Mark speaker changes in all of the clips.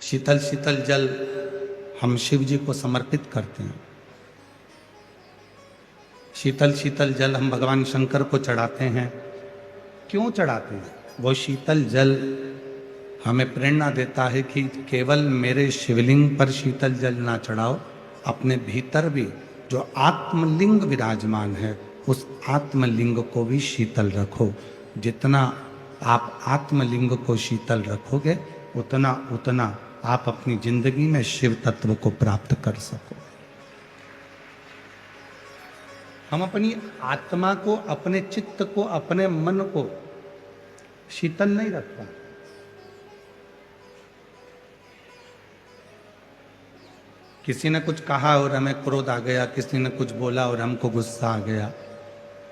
Speaker 1: शीतल शीतल जल हम शिव जी को समर्पित करते हैं। शीतल शीतल जल हम भगवान शंकर को चढ़ाते हैं। क्यों चढ़ाते हैं? वो शीतल जल हमें प्रेरणा देता है कि केवल मेरे शिवलिंग पर शीतल जल ना चढ़ाओ, अपने भीतर भी जो आत्मलिंग विराजमान है उस आत्मलिंग को भी शीतल रखो। जितना आप आत्मलिंग को शीतल रखोगे उतना उतना आप अपनी जिंदगी में शिव तत्व को प्राप्त कर सको। हम अपनी आत्मा को, अपने चित्त को, अपने मन को शीतल नहीं रख पाते। किसी ने कुछ कहा और हमें क्रोध आ गया, किसी ने कुछ बोला और हमको गुस्सा आ गया,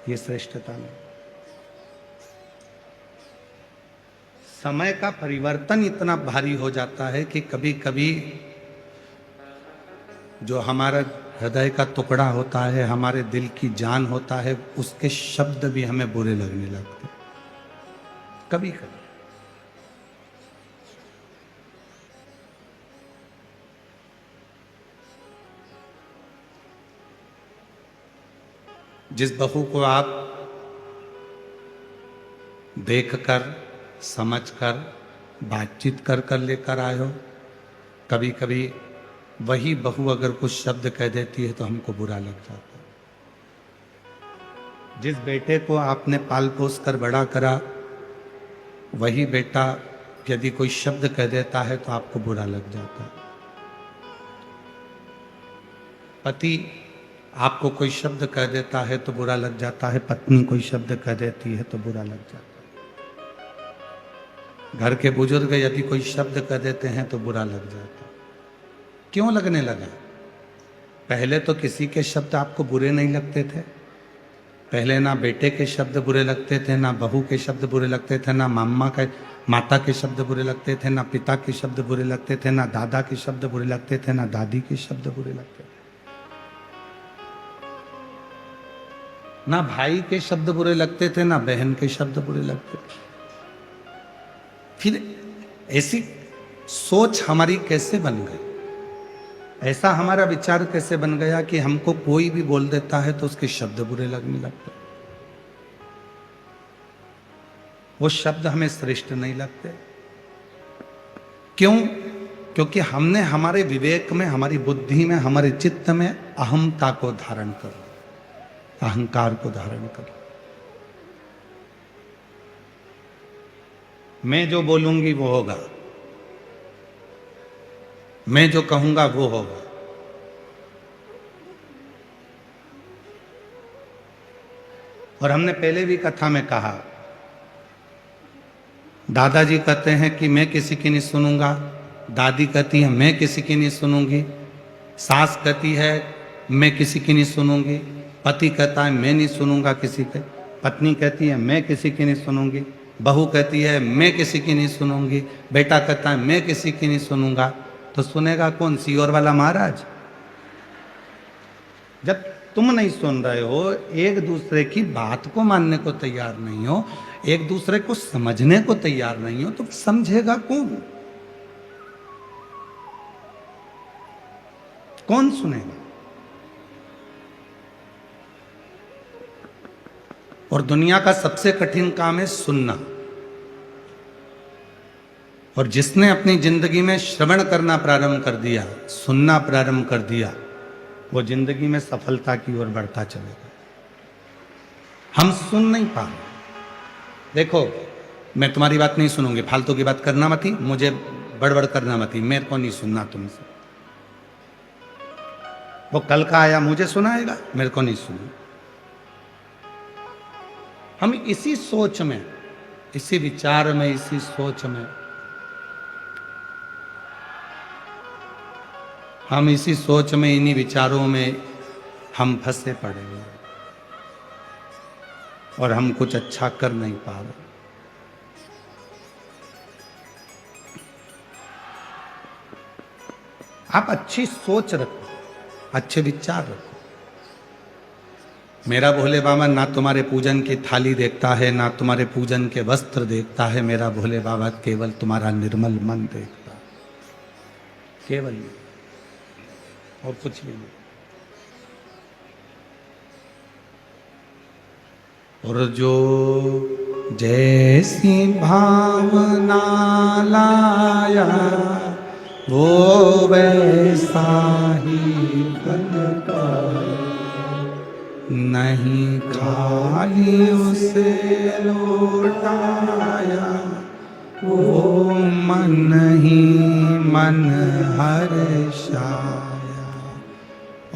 Speaker 1: ये श्रेष्ठता नहीं। समय का परिवर्तन इतना भारी हो जाता है कि कभी कभी जो हमारा हृदय का टुकड़ा होता है, हमारे दिल की जान होता है, उसके शब्द भी हमें बुरे लगने लगते कभी कभी। जिस बहू को आप देखकर, समझकर, बातचीत कर कर लेकर आए हो, कभी कभी वही बहू अगर कुछ शब्द कह देती है तो हमको बुरा लग जाता है। जिस बेटे को आपने पाल पोस कर बड़ा करा, वही बेटा यदि कोई शब्द कह देता है तो आपको बुरा लग जाता है। पति आपको कोई शब्द कह देता है तो बुरा लग जाता है, पत्नी कोई शब्द कह देती है तो बुरा लग जाता है। घर के बुजुर्ग यदि कोई शब्द कह देते हैं तो बुरा लग जाता है। क्यों लगने लगा? पहले तो किसी के शब्द आपको बुरे नहीं लगते थे। पहले ना बेटे के शब्द बुरे लगते थे, ना बहू के शब्द बुरे लगते थे, ना माता के शब्द बुरे लगते थे, ना पिता के शब्द बुरे लगते थे, ना दादा के शब्द बुरे लगते थे, ना दादी के शब्द बुरे लगते थे, ना भाई के शब्द बुरे लगते थे, ना बहन के शब्द बुरे लगते थे। फिर ऐसी सोच हमारी कैसे बन गई? ऐसा हमारा विचार कैसे बन गया कि हमको कोई भी बोल देता है तो उसके शब्द बुरे लगने लगते? वो शब्द हमें श्रेष्ठ नहीं लगते। क्यों? क्योंकि हमने हमारे विवेक में, हमारी बुद्धि में, हमारे चित्त में अहमता को धारण कर लिया, अहंकार को धारण कर लिया। मैं जो बोलूंगी वो होगा, मैं जो कहूंगा वो होगा। और हमने पहले भी कथा में कहा, दादाजी कहते हैं कि मैं किसी की नहीं सुनूंगा, दादी कहती है मैं किसी की नहीं सुनूंगी, सास कहती है मैं किसी की नहीं सुनूंगी, पति कहता है मैं नहीं सुनूंगा किसी के, पत्नी कहती है मैं किसी की नहीं सुनूंगी, बहू कहती है मैं किसी की नहीं सुनूंगी, बेटा कहता है मैं किसी की नहीं सुनूंगा। तो सुनेगा कौन? सीओर वाला महाराज। जब तुम नहीं सुन रहे हो, एक दूसरे की बात को मानने को तैयार नहीं हो, एक दूसरे को समझने को तैयार नहीं हो, तो समझेगा कौन? कौन सुनेगा? और दुनिया का सबसे कठिन काम है सुनना। और जिसने अपनी जिंदगी में श्रवण करना प्रारंभ कर दिया, सुनना प्रारंभ कर दिया, वो जिंदगी में सफलता की ओर बढ़ता चलेगा। हम सुन नहीं पा रहे। देखो, मैं तुम्हारी बात नहीं सुनूंगी, फालतू की बात करना मत ही, मुझे बड़बड़ करना मत ही, मेरे को नहीं सुनना तुमसे। वो कल का आया मुझे सुनाएगा, मेरे को नहीं सुना। हम इसी सोच में, इसी विचार में, इसी सोच में, हम इसी सोच में, इन्हीं विचारों में हम फंसे पड़े हैं और हम कुछ अच्छा कर नहीं पा रहे। आप अच्छी सोच रखो, अच्छे विचार रखो। मेरा भोले बाबा ना तुम्हारे पूजन की थाली देखता है, ना तुम्हारे पूजन के वस्त्र देखता है। मेरा भोले बाबा केवल तुम्हारा निर्मल मन देखता है। केवल ये, और कुछ भी नहीं। और जो जैसी भावना लाया वो वैसा ही फल का, नहीं खाली उसे लौटाया वो मन ही मन हर्षाया,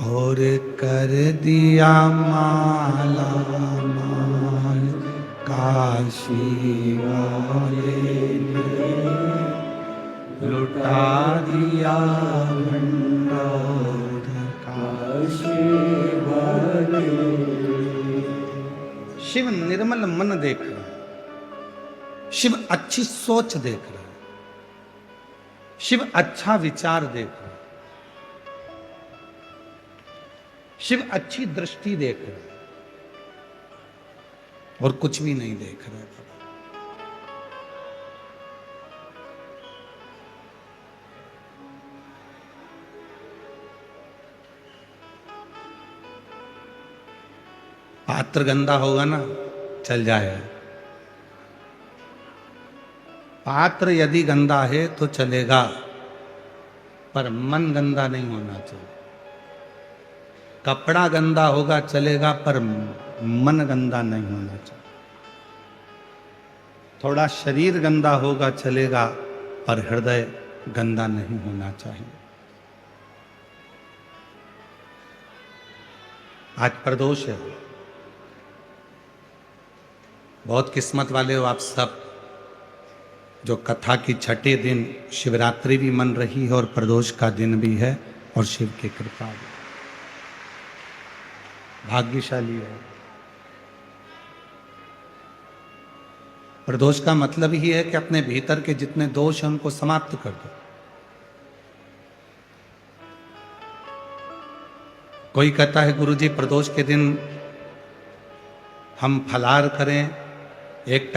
Speaker 1: और कर दिया माला माल काशी वाले ने, लुटा दिया भंडार काशी वाले। शिव निर्मल मन देख रहा है, शिव अच्छी सोच देख रहा है, शिव अच्छा विचार देख रहा है, शिव अच्छी दृष्टि देख रहा है, और कुछ भी नहीं देख रहा है। पात्र गंदा होगा ना चल जाएगा, पात्र यदि गंदा है तो चलेगा, पर मन गंदा नहीं होना चाहिए। कपड़ा गंदा होगा चलेगा, पर मन गंदा नहीं होना चाहिए। थोड़ा शरीर गंदा होगा चलेगा, पर हृदय गंदा नहीं होना चाहिए। आज प्रदोष है, बहुत किस्मत वाले हो आप सब, जो कथा की छठे दिन शिवरात्रि भी मन रही है और प्रदोष का दिन भी है, और शिव की कृपा भी, भाग्यशाली है। प्रदोष का मतलब ही है कि अपने भीतर के जितने दोष हैं उनको समाप्त कर दो। कोई कहता है गुरुजी प्रदोष के दिन हम फलाहार करें, एक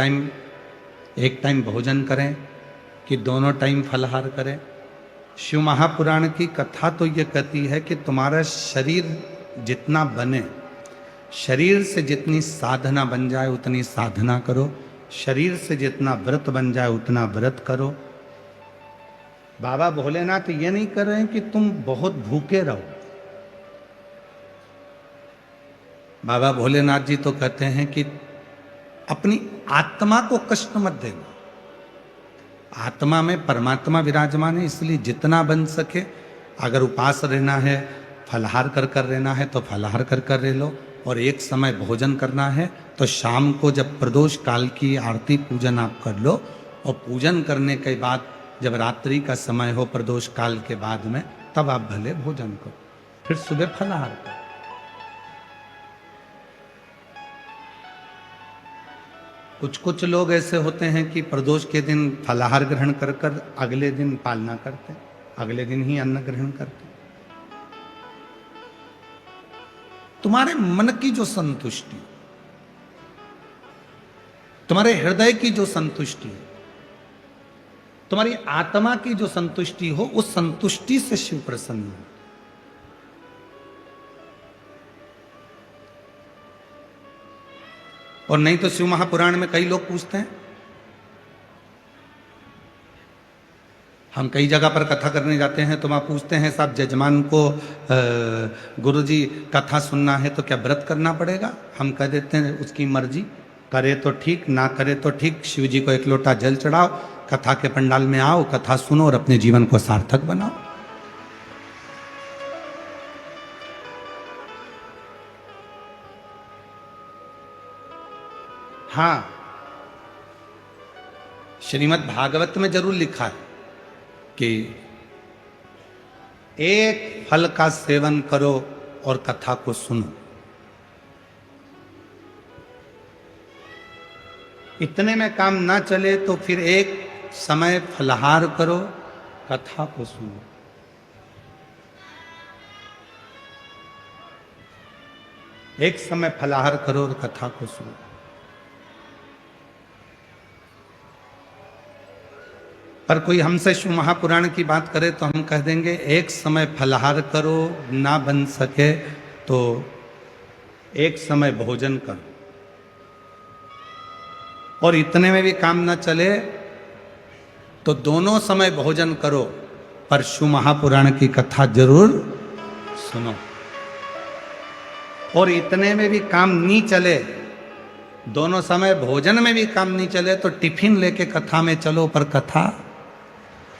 Speaker 1: टाइम भोजन करें, कि दोनों टाइम फलाहार करें। शिव महापुराण की कथा तो ये कहती है कि तुम्हारा शरीर जितना बने, शरीर से जितनी साधना बन जाए उतनी साधना करो, शरीर से जितना व्रत बन जाए उतना व्रत करो। बाबा भोलेनाथ ये नहीं कर रहे हैं कि तुम बहुत भूखे रहो। बाबा भोलेनाथ जी तो कहते हैं कि अपनी आत्मा को कष्ट मत देना। आत्मा में परमात्मा विराजमान है, इसलिए जितना बन सके, अगर उपास रहना है, फलाहार कर रहना है तो फलाहार कर रह लो, और एक समय भोजन करना है तो शाम को जब प्रदोष काल की आरती पूजन आप कर लो, और पूजन करने के बाद जब रात्रि का समय हो प्रदोष काल के बाद में, तब आप भले भोजन करो, फिर सुबह फलाहार करो। कुछ लोग ऐसे होते हैं कि प्रदोष के दिन फलाहार ग्रहण कर अगले दिन पालना करते हैं, अगले दिन ही अन्न ग्रहण करते हैं। तुम्हारे मन की जो संतुष्टि, तुम्हारे हृदय की जो संतुष्टि, तुम्हारी आत्मा की जो संतुष्टि हो, उस संतुष्टि से शिव प्रसन्न हो। और नहीं तो शिव महापुराण में कई लोग पूछते हैं, हम कई जगह पर कथा करने जाते हैं तो वहाँ पूछते हैं साहब जजमान को गुरुजी कथा सुनना है तो क्या व्रत करना पड़ेगा? हम कह देते हैं उसकी मर्जी, करे तो ठीक, ना करे तो ठीक। शिव जी को एक लोटा जल चढ़ाओ, कथा के पंडाल में आओ, कथा सुनो और अपने जीवन को सार्थक बनाओ। हाँ, श्रीमद् भागवत में जरूर लिखा है कि एक फल का सेवन करो और कथा को सुनो। इतने में काम ना चले तो फिर एक समय फलाहार करो, कथा को सुनो। एक समय फलाहार करो और कथा को सुनो। पर कोई हमसे शिव महापुराण की बात करे तो हम कह देंगे एक समय फलाहार करो, ना बन सके तो एक समय भोजन करो, और इतने में भी काम ना चले तो दोनों समय भोजन करो, पर शिव महापुराण की कथा जरूर सुनो। और इतने में भी काम नहीं चले, दोनों समय भोजन में भी काम नहीं चले तो टिफिन लेके कथा में चलो, पर कथा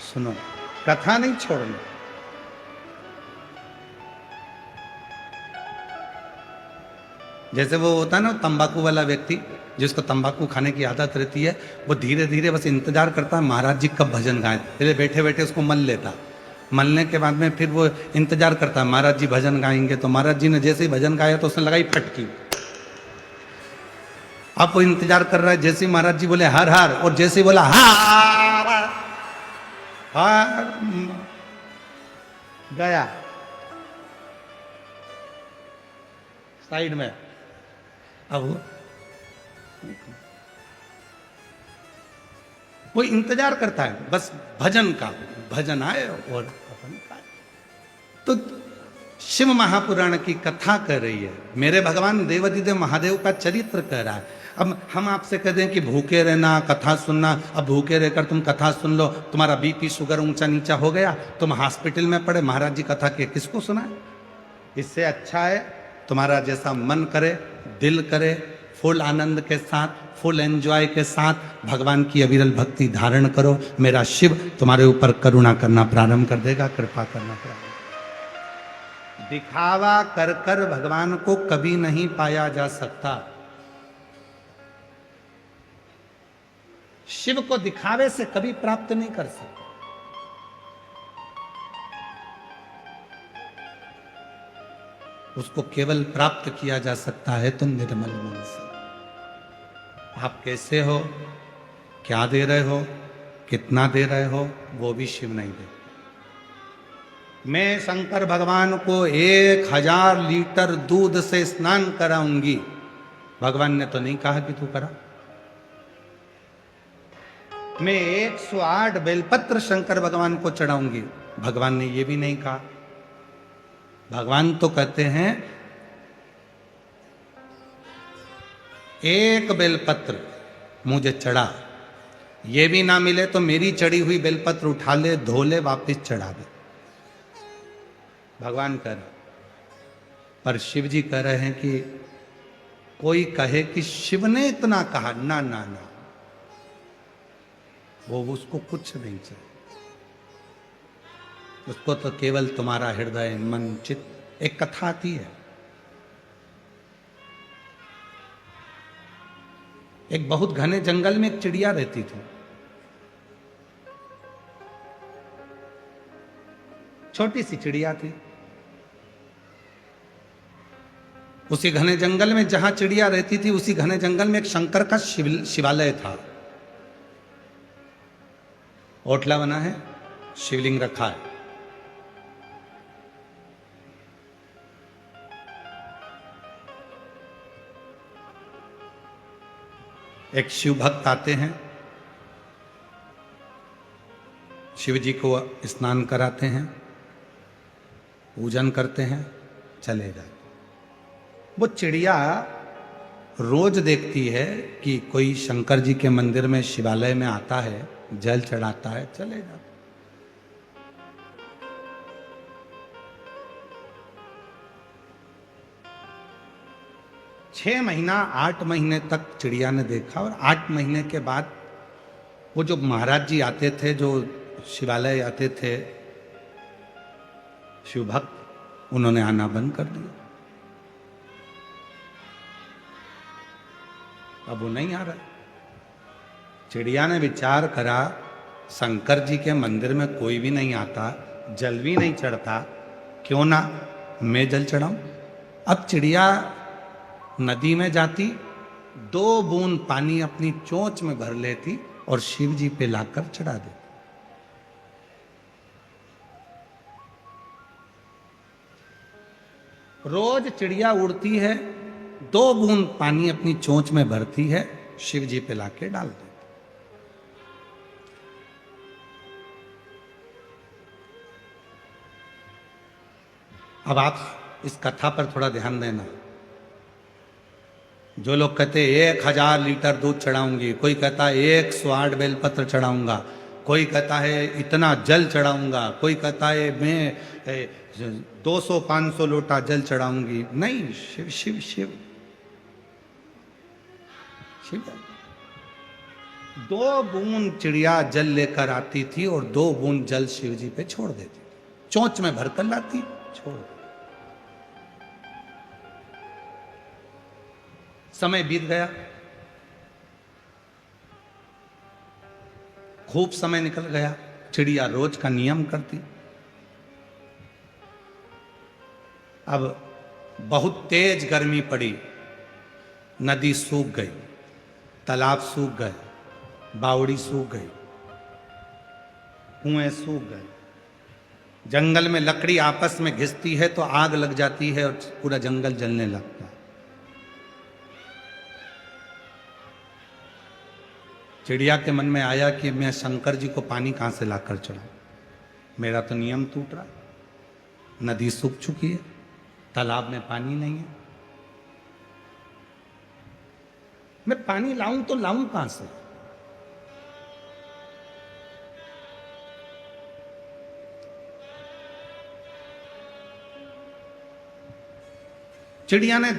Speaker 1: सुनो, कथा नहीं छोड़ना। जैसे वो होता है ना तंबाकू वाला व्यक्ति, जिसको तंबाकू खाने की आदत रहती है, वो धीरे धीरे बस इंतजार करता है महाराज जी कब भजन गाएं, पहले बैठे बैठे उसको मल लेता, मलने के बाद में फिर वो इंतजार करता है महाराज जी भजन गाएंगे, तो महाराज जी ने जैसे ही भजन गाया तो उसने लगाई फटकी। अब वो इंतजार कर रहा है, जैसे ही महाराज जी बोले हर हर, और जैसे ही बोला हार हार गया साइड में। अब वो इंतजार करता है बस भजन का, भजन आए और अपन का। तो शिव महापुराण की कथा कर रही है, मेरे भगवान देवाधिदेव महादेव का चरित्र कह रहा है। अब हम आपसे कह दें कि भूखे रहना, कथा सुनना, अब भूखे रहकर तुम कथा सुन लो, तुम्हारा बीपी शुगर ऊंचा नीचा हो गया, तुम हॉस्पिटल में पड़े, महाराज जी कथा के किसको सुनाए? इससे अच्छा है तुम्हारा जैसा मन करे, दिल करे, फुल आनंद के साथ, फुल एंजॉय के साथ भगवान की अविरल भक्ति धारण करो। मेरा शिव तुम्हारे ऊपर करुणा करना प्रारंभ कर देगा, कृपा करना प्रारंभ। दिखावा कर कर भगवान को कभी नहीं पाया जा सकता। शिव को दिखावे से कभी प्राप्त नहीं कर सकते। उसको केवल प्राप्त किया जा सकता है तो निर्मल मन से। आप कैसे हो, क्या दे रहे हो, कितना दे रहे हो, वो भी शिव नहीं दे। मैं शंकर भगवान को 1000 लीटर दूध से स्नान कराऊंगी, भगवान ने तो नहीं कहा कि तू करा। मैं 108 बेलपत्र शंकर भगवान को चढ़ाऊंगी, भगवान ने ये भी नहीं कहा। भगवान तो कहते हैं एक बेलपत्र मुझे चढ़ा, ये भी ना मिले तो मेरी चढ़ी हुई बेलपत्र उठा ले, धो ले, वापिस चढ़ा दे, भगवान कह रहे। पर शिव जी कह रहे हैं कि कोई कहे कि शिव ने इतना कहा, ना ना ना, वो उसको कुछ नहीं चाहिए, उसको तो केवल तुम्हारा हृदय, मन, चित्त। एक कथा आती है, एक बहुत घने जंगल में एक चिड़िया रहती थी। छोटी सी चिड़िया थी। उसी घने जंगल में जहां चिड़िया रहती थी, उसी घने जंगल में एक शंकर का शिवालय था। ओटला बना है, शिवलिंग रखा है। एक शिव भक्त आते हैं, शिव जी को स्नान कराते हैं, पूजन करते हैं, चले जाते। वो चिड़िया रोज देखती है कि कोई शंकर जी के मंदिर में, शिवालय में आता है, जल चढ़ाता है, चले जाते। 6 महीना 8 महीने तक चिड़िया ने देखा, और 8 महीने के बाद वो जो महाराज जी आते थे, जो शिवालय आते थे शिव भक्त, उन्होंने आना बंद कर दिया। अब वो नहीं आ रहा। चिड़िया ने विचार करा, शंकर जी के मंदिर में कोई भी नहीं आता, जल भी नहीं चढ़ता, क्यों ना मैं जल चढ़ाऊं। अब चिड़िया नदी में जाती, 2 बूंद पानी अपनी चोंच में भर लेती और शिव जी पे लाकर चढ़ा देती। रोज चिड़िया उड़ती है, 2 बूंद पानी अपनी चोंच में भरती है, शिव जी पे लाके डाल देती। अब आप इस कथा पर थोड़ा ध्यान देना। जो लोग कहते 1000 लीटर दूध चढ़ाऊंगी, कोई कहता है 108 बेलपत्र चढ़ाऊंगा, कोई कहता है इतना जल चढ़ाऊंगा, कोई कहता है मैं 200-500 लोटा जल चढ़ाऊंगी। नहीं, शिव शिव शिव शिव। 2 बूंद चिड़िया जल लेकर आती थी और 2 बूंद जल शिव जी पे छोड़ देती थी, चोंच में भरकर लाती, छोड़। समय बीत गया, खूब समय निकल गया, चिड़िया रोज का नियम करती। अब बहुत तेज गर्मी पड़ी, नदी सूख गई, तालाब सूख गए, बावड़ी सूख गई, कुएं सूख गए। जंगल में लकड़ी आपस में घिसती है तो आग लग जाती है और पूरा जंगल जलने लगता है। चिड़िया के मन में आया कि मैं शंकर जी को पानी कहां से लाकर चढ़ाऊं, मेरा तो नियम टूट रहा, नदी सूख चुकी है, तालाब में पानी नहीं है, मैं पानी लाऊं तो लाऊं कहां से। चिड़िया ने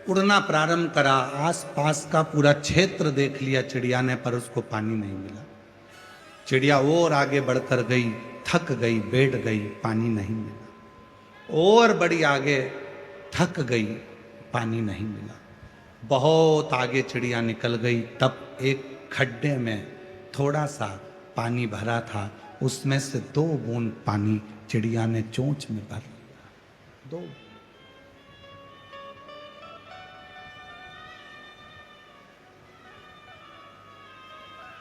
Speaker 1: उड़ना प्रारंभ करा, आसपास का पूरा क्षेत्र देख लिया चिड़िया ने, पर उसको पानी नहीं मिला। चिड़िया और आगे बढ़कर गई, थक गई, बैठ गई, पानी नहीं मिला। और बड़ी आगे, थक गई, पानी नहीं मिला। बहुत आगे चिड़िया निकल गई, तब एक खड्डे में थोड़ा सा पानी भरा था, उसमें से 2 बूंद पानी चिड़िया ने चोंच में भर लिया।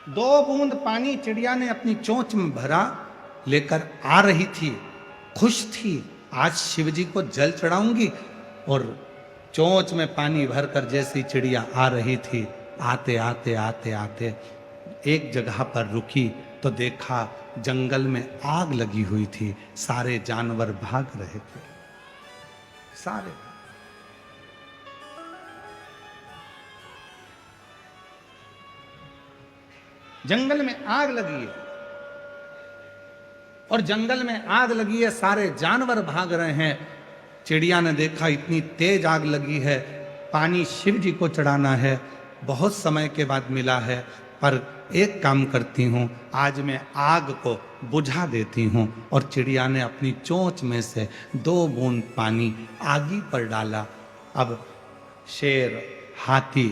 Speaker 1: 2 बूंद पानी चिड़िया ने अपनी चोंच में भरा, लेकर आ रही थी, खुश थी, आज शिव जी को जल चढ़ाऊंगी। और चोंच में पानी भरकर जैसी चिड़िया आ रही थी, आते आते आते आते एक जगह पर रुकी तो देखा जंगल में आग लगी हुई थी, सारे जानवर भाग रहे थे, सारे। जंगल में आग लगी है और जंगल में आग लगी है, सारे जानवर भाग रहे हैं। चिड़िया ने देखा इतनी तेज आग लगी है, पानी शिव जी को चढ़ाना है, बहुत समय के बाद मिला है, पर एक काम करती हूँ, आज मैं आग को बुझा देती हूँ। और चिड़िया ने अपनी चोंच में से 2 बूंद पानी आगी पर डाला। अब शेर, हाथी,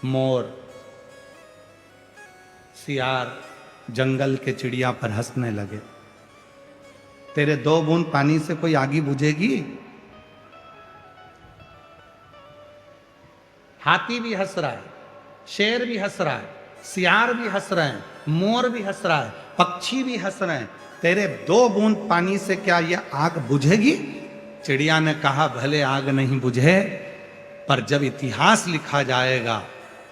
Speaker 1: मोर, सियार जंगल के चिड़िया पर हंसने लगे। तेरे 2 बूंद पानी से कोई आगी बुझेगी? हाथी भी हंस रहा है, शेर भी हंस रहा है, सियार भी हंस रहे हैं, मोर भी हंस रहा है, पक्षी भी हंस रहे हैं। तेरे 2 बूंद पानी से क्या यह आग बुझेगी? चिड़िया ने कहा, भले आग नहीं बुझे, पर जब इतिहास लिखा जाएगा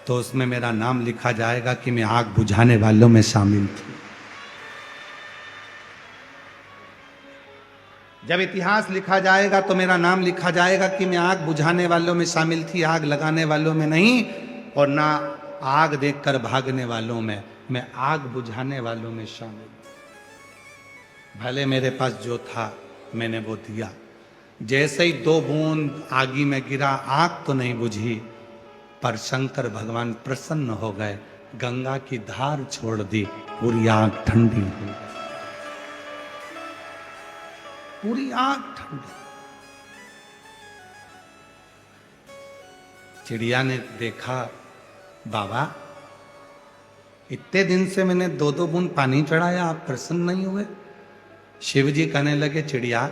Speaker 1: तो उसमें मेरा नाम लिखा जाएगा कि मैं आग बुझाने वालों में शामिल थी। जब इतिहास लिखा जाएगा तो मेरा नाम लिखा जाएगा कि मैं आग बुझाने वालों में शामिल थी, आग लगाने वालों में नहीं, और ना आग देखकर भागने वालों में, मैं आग बुझाने वालों में शामिल। भले मेरे पास जो था मैंने वो दिया। जैसे ही 2 बूंद आगी में गिरा, आग तो नहीं बुझी, पर शंकर भगवान प्रसन्न हो गए, गंगा की धार छोड़ दी, पूरी आग ठंडी हो गई, पूरी आग ठंडी। चिड़िया ने देखा, बाबा इतने दिन से मैंने 2-2 बूंद पानी चढ़ाया, आप प्रसन्न नहीं हुए? शिव जी कहने लगे, चिड़िया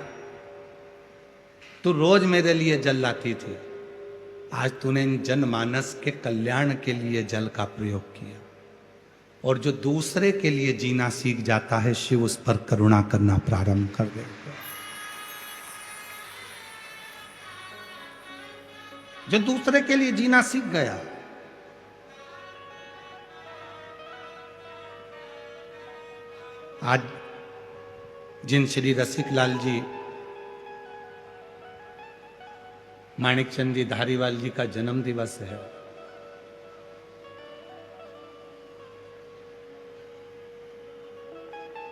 Speaker 1: तू रोज मेरे लिए जल लाती थी, आज तूने जनमानस के कल्याण के लिए जल का प्रयोग किया, और जो दूसरे के लिए जीना सीख जाता है, शिव उस पर करुणा करना प्रारंभ कर देगा। जो दूसरे के लिए जीना सीख गया, आज जिन श्री रसिक लाल जी माणिकचंद जी धारीवाल जी का जन्म दिवस है।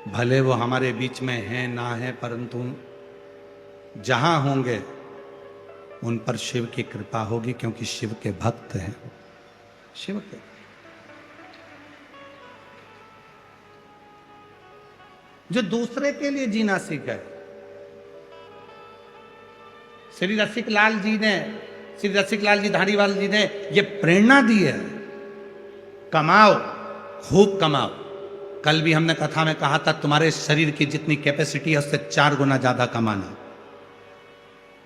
Speaker 1: भले वो हमारे बीच में हैं ना हैं, परंतु जहां होंगे उन पर शिव की कृपा होगी, क्योंकि शिव के भक्त हैं। शिव के जो दूसरे के लिए जीना सीखे। श्री रसिक लाल जी ने, श्री रसिक लाल जी धारीवाल जी ने ये प्रेरणा दी है, कमाओ, खूब कमाओ। कल भी हमने कथा में कहा था, तुम्हारे शरीर की जितनी कैपेसिटी है उससे 4 गुना ज्यादा कमाना।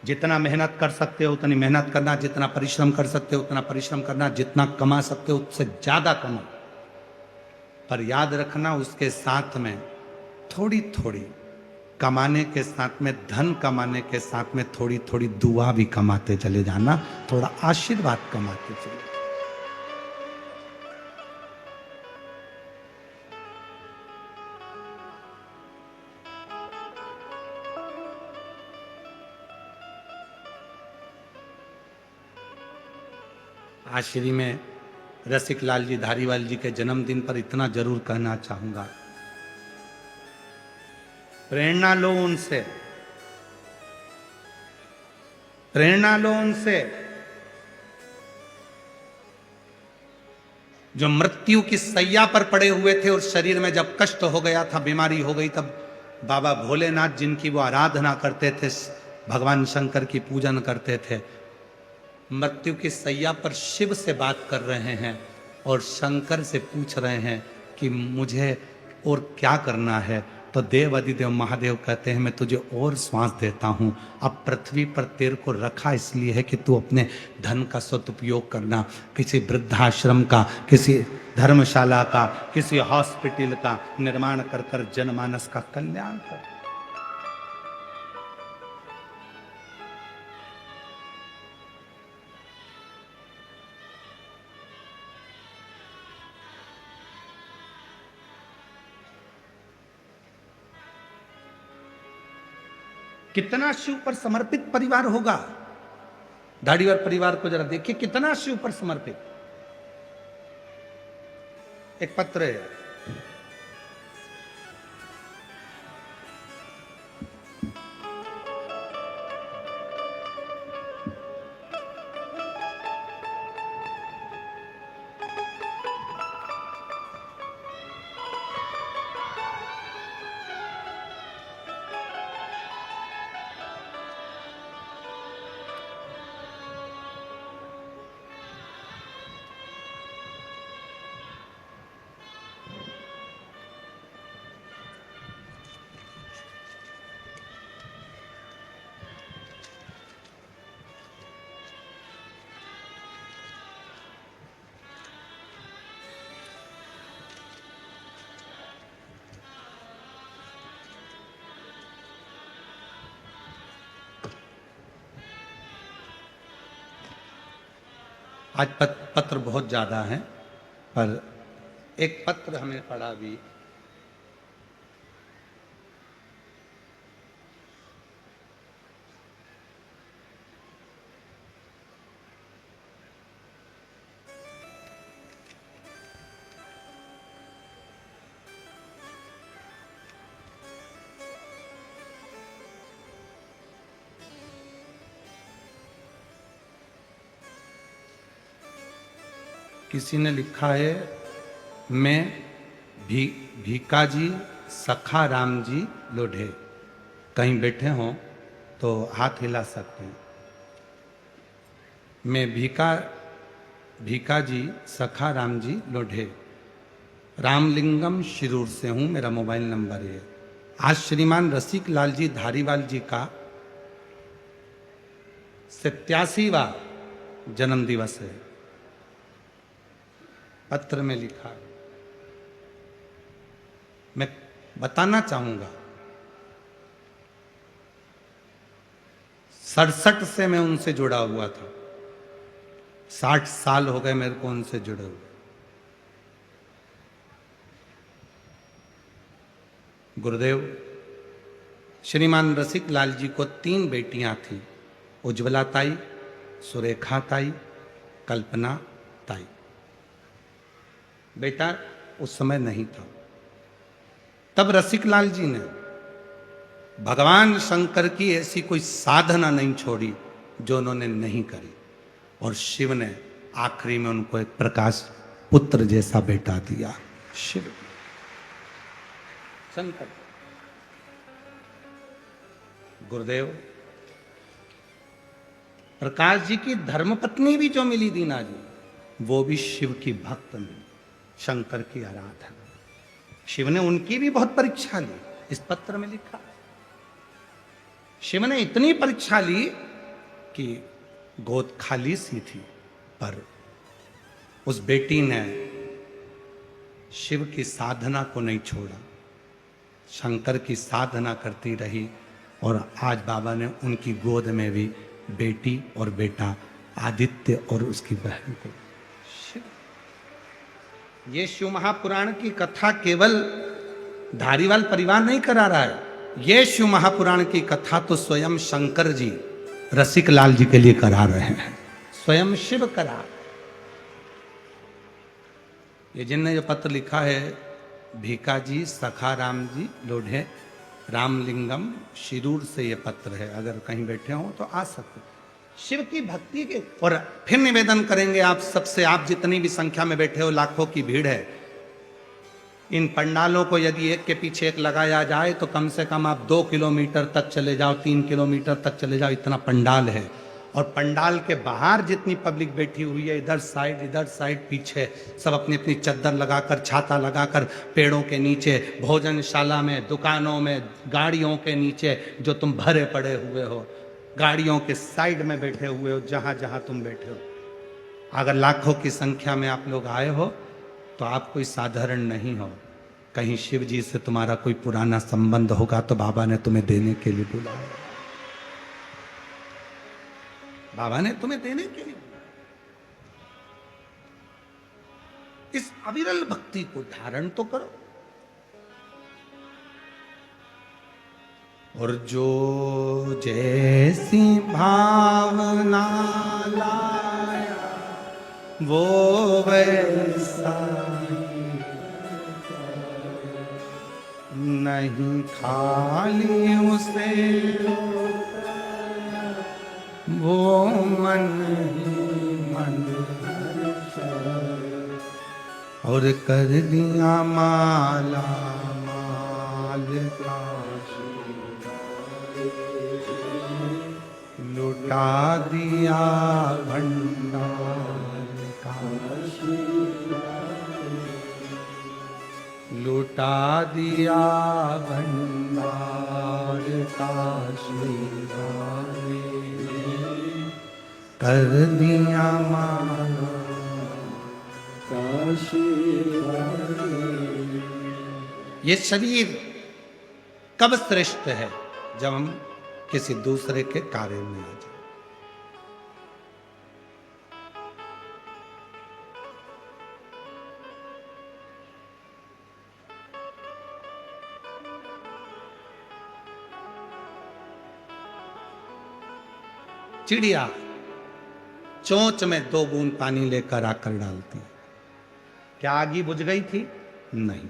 Speaker 1: जितना मेहनत कर सकते हो उतनी मेहनत करना, जितना परिश्रम कर सकते हो उतना परिश्रम करना, जितना कमा सकते हो उससे ज्यादा कमाओ। पर याद रखना, उसके साथ में थोड़ी थोड़ी कमाने के साथ में, धन कमाने के साथ में थोड़ी थोड़ी दुआ भी कमाते चले जाना, थोड़ा आशीर्वाद कमाते चले। आश्री में रसिक लाल जी धारीवाल जी के जन्मदिन पर इतना जरूर कहना चाहूंगा, प्रेरणा लो उनसे, प्रेरणा लो उनसे। जो मृत्यु की सैया पर पड़े हुए थे और शरीर में जब कष्ट हो गया था, बीमारी हो गई, तब बाबा भोलेनाथ जिनकी वो आराधना करते थे, भगवान शंकर की पूजन करते थे, मृत्यु की सैया पर शिव से बात कर रहे हैं और शंकर से पूछ रहे हैं कि मुझे और क्या करना है। तो देव अधिदेव महादेव कहते हैं, मैं तुझे और श्वास देता हूँ। अब पृथ्वी पर तेरे को रखा इसलिए है कि तू अपने धन का सदुपयोग करना, किसी वृद्धाश्रम का, किसी धर्मशाला का, किसी हॉस्पिटल का निर्माण कर कर जनमानस का कल्याण कर। कितना शिव पर समर्पित परिवार होगा। धारीवाल परिवार को जरा देखिए, कितना शिव पर समर्पित। एक पत्र है, आज पत्र बहुत ज़्यादा हैं, पर एक पत्र हमें पड़ा भी। किसी ने लिखा है, मैं भीकाजी सखा राम जी लोढ़े। कहीं बैठे हों तो हाथ हिला सकते हैं। मैं भीकाजी सखा राम जी लोढ़े, रामलिंगम शिरूर से हूँ, मेरा मोबाइल नंबर है। आज श्रीमान रसिक लाल जी धारीवाल जी का 87वां जन्म दिवस है। पत्र में लिखा, मैं बताना चाहूंगा, 67 से मैं उनसे जुड़ा हुआ था। 60 साल हो गए मेरे को उनसे जुड़े हुए। गुरुदेव श्रीमान रसिक लाल जी को 3 बेटियां थी, उज्ज्वला ताई, सुरेखा ताई, कल्पना ताई। बेटा उस समय नहीं था। तब रसिकलाल जी ने भगवान शंकर की ऐसी कोई साधना नहीं छोड़ी जो उन्होंने नहीं करी, और शिव ने आखिरी में उनको एक प्रकाश पुत्र जैसा बेटा दिया। शिव शंकर गुरुदेव प्रकाश जी की धर्मपत्नी भी जो मिली दीना जी, वो भी शिव की भक्त मिली, शंकर की आराधना। शिव ने उनकी भी बहुत परीक्षा ली, इस पत्र में लिखा। शिव ने इतनी परीक्षा ली कि गोद खाली सी थी, पर उस बेटी ने शिव की साधना को नहीं छोड़ा, शंकर की साधना करती रही, और आज बाबा ने उनकी गोद में भी बेटी और बेटा आदित्य और उसकी बहन को। ये शिव महापुराण की कथा केवल धारीवाल परिवार नहीं करा रहा है, ये शिव महापुराण की कथा तो स्वयं शंकर जी रसिकलाल जी के लिए करा रहे हैं, स्वयं शिव करा। ये जिनने जो पत्र लिखा है, भीकाजी सखा राम जी लोढ़े रामलिंगम शिरूर से ये पत्र है, अगर कहीं बैठे हो तो आ सकते। शिव की भक्ति के, और फिर निवेदन करेंगे आप सबसे, आप जितनी भी संख्या में बैठे हो, लाखों की भीड़ है, इन पंडालों को यदि एक के पीछे एक लगाया जाए तो कम से कम आप 2 किलोमीटर तक चले जाओ, 3 किलोमीटर तक चले जाओ, इतना पंडाल है। और पंडाल के बाहर जितनी पब्लिक बैठी हुई है, इधर साइड पीछे, सब अपनी अपनी चद्दर लगाकर, छाता लगाकर, पेड़ों के नीचे, भोजनशाला में, दुकानों में, गाड़ियों के नीचे जो तुम भरे पड़े हुए हो, गाड़ियों के साइड में बैठे हुए हो, जहां जहां तुम बैठे हो, अगर लाखों की संख्या में आप लोग आए हो तो आप कोई साधारण नहीं हो। कहीं शिव जी से तुम्हारा कोई पुराना संबंध होगा तो बाबा ने तुम्हें देने के लिए बुलाया, बाबा ने तुम्हें देने के लिए। इस अविरल भक्ति को धारण तो करो। और जो जैसी भावना लाया वो वैसा नहीं, खाली उसे वो मन ही मन, और कर दिया माला माल का, लुटा दिया भंडार का, लुटा दिया भंडार का, कर दिया माला का। ये शरीर कब श्रेष्ठ है? जब हम किसी दूसरे के कार्य में आ जाए। चिड़िया चोंच में 2 बूंद पानी लेकर आकर डालती है। क्या आग बुझ गई थी? नहीं।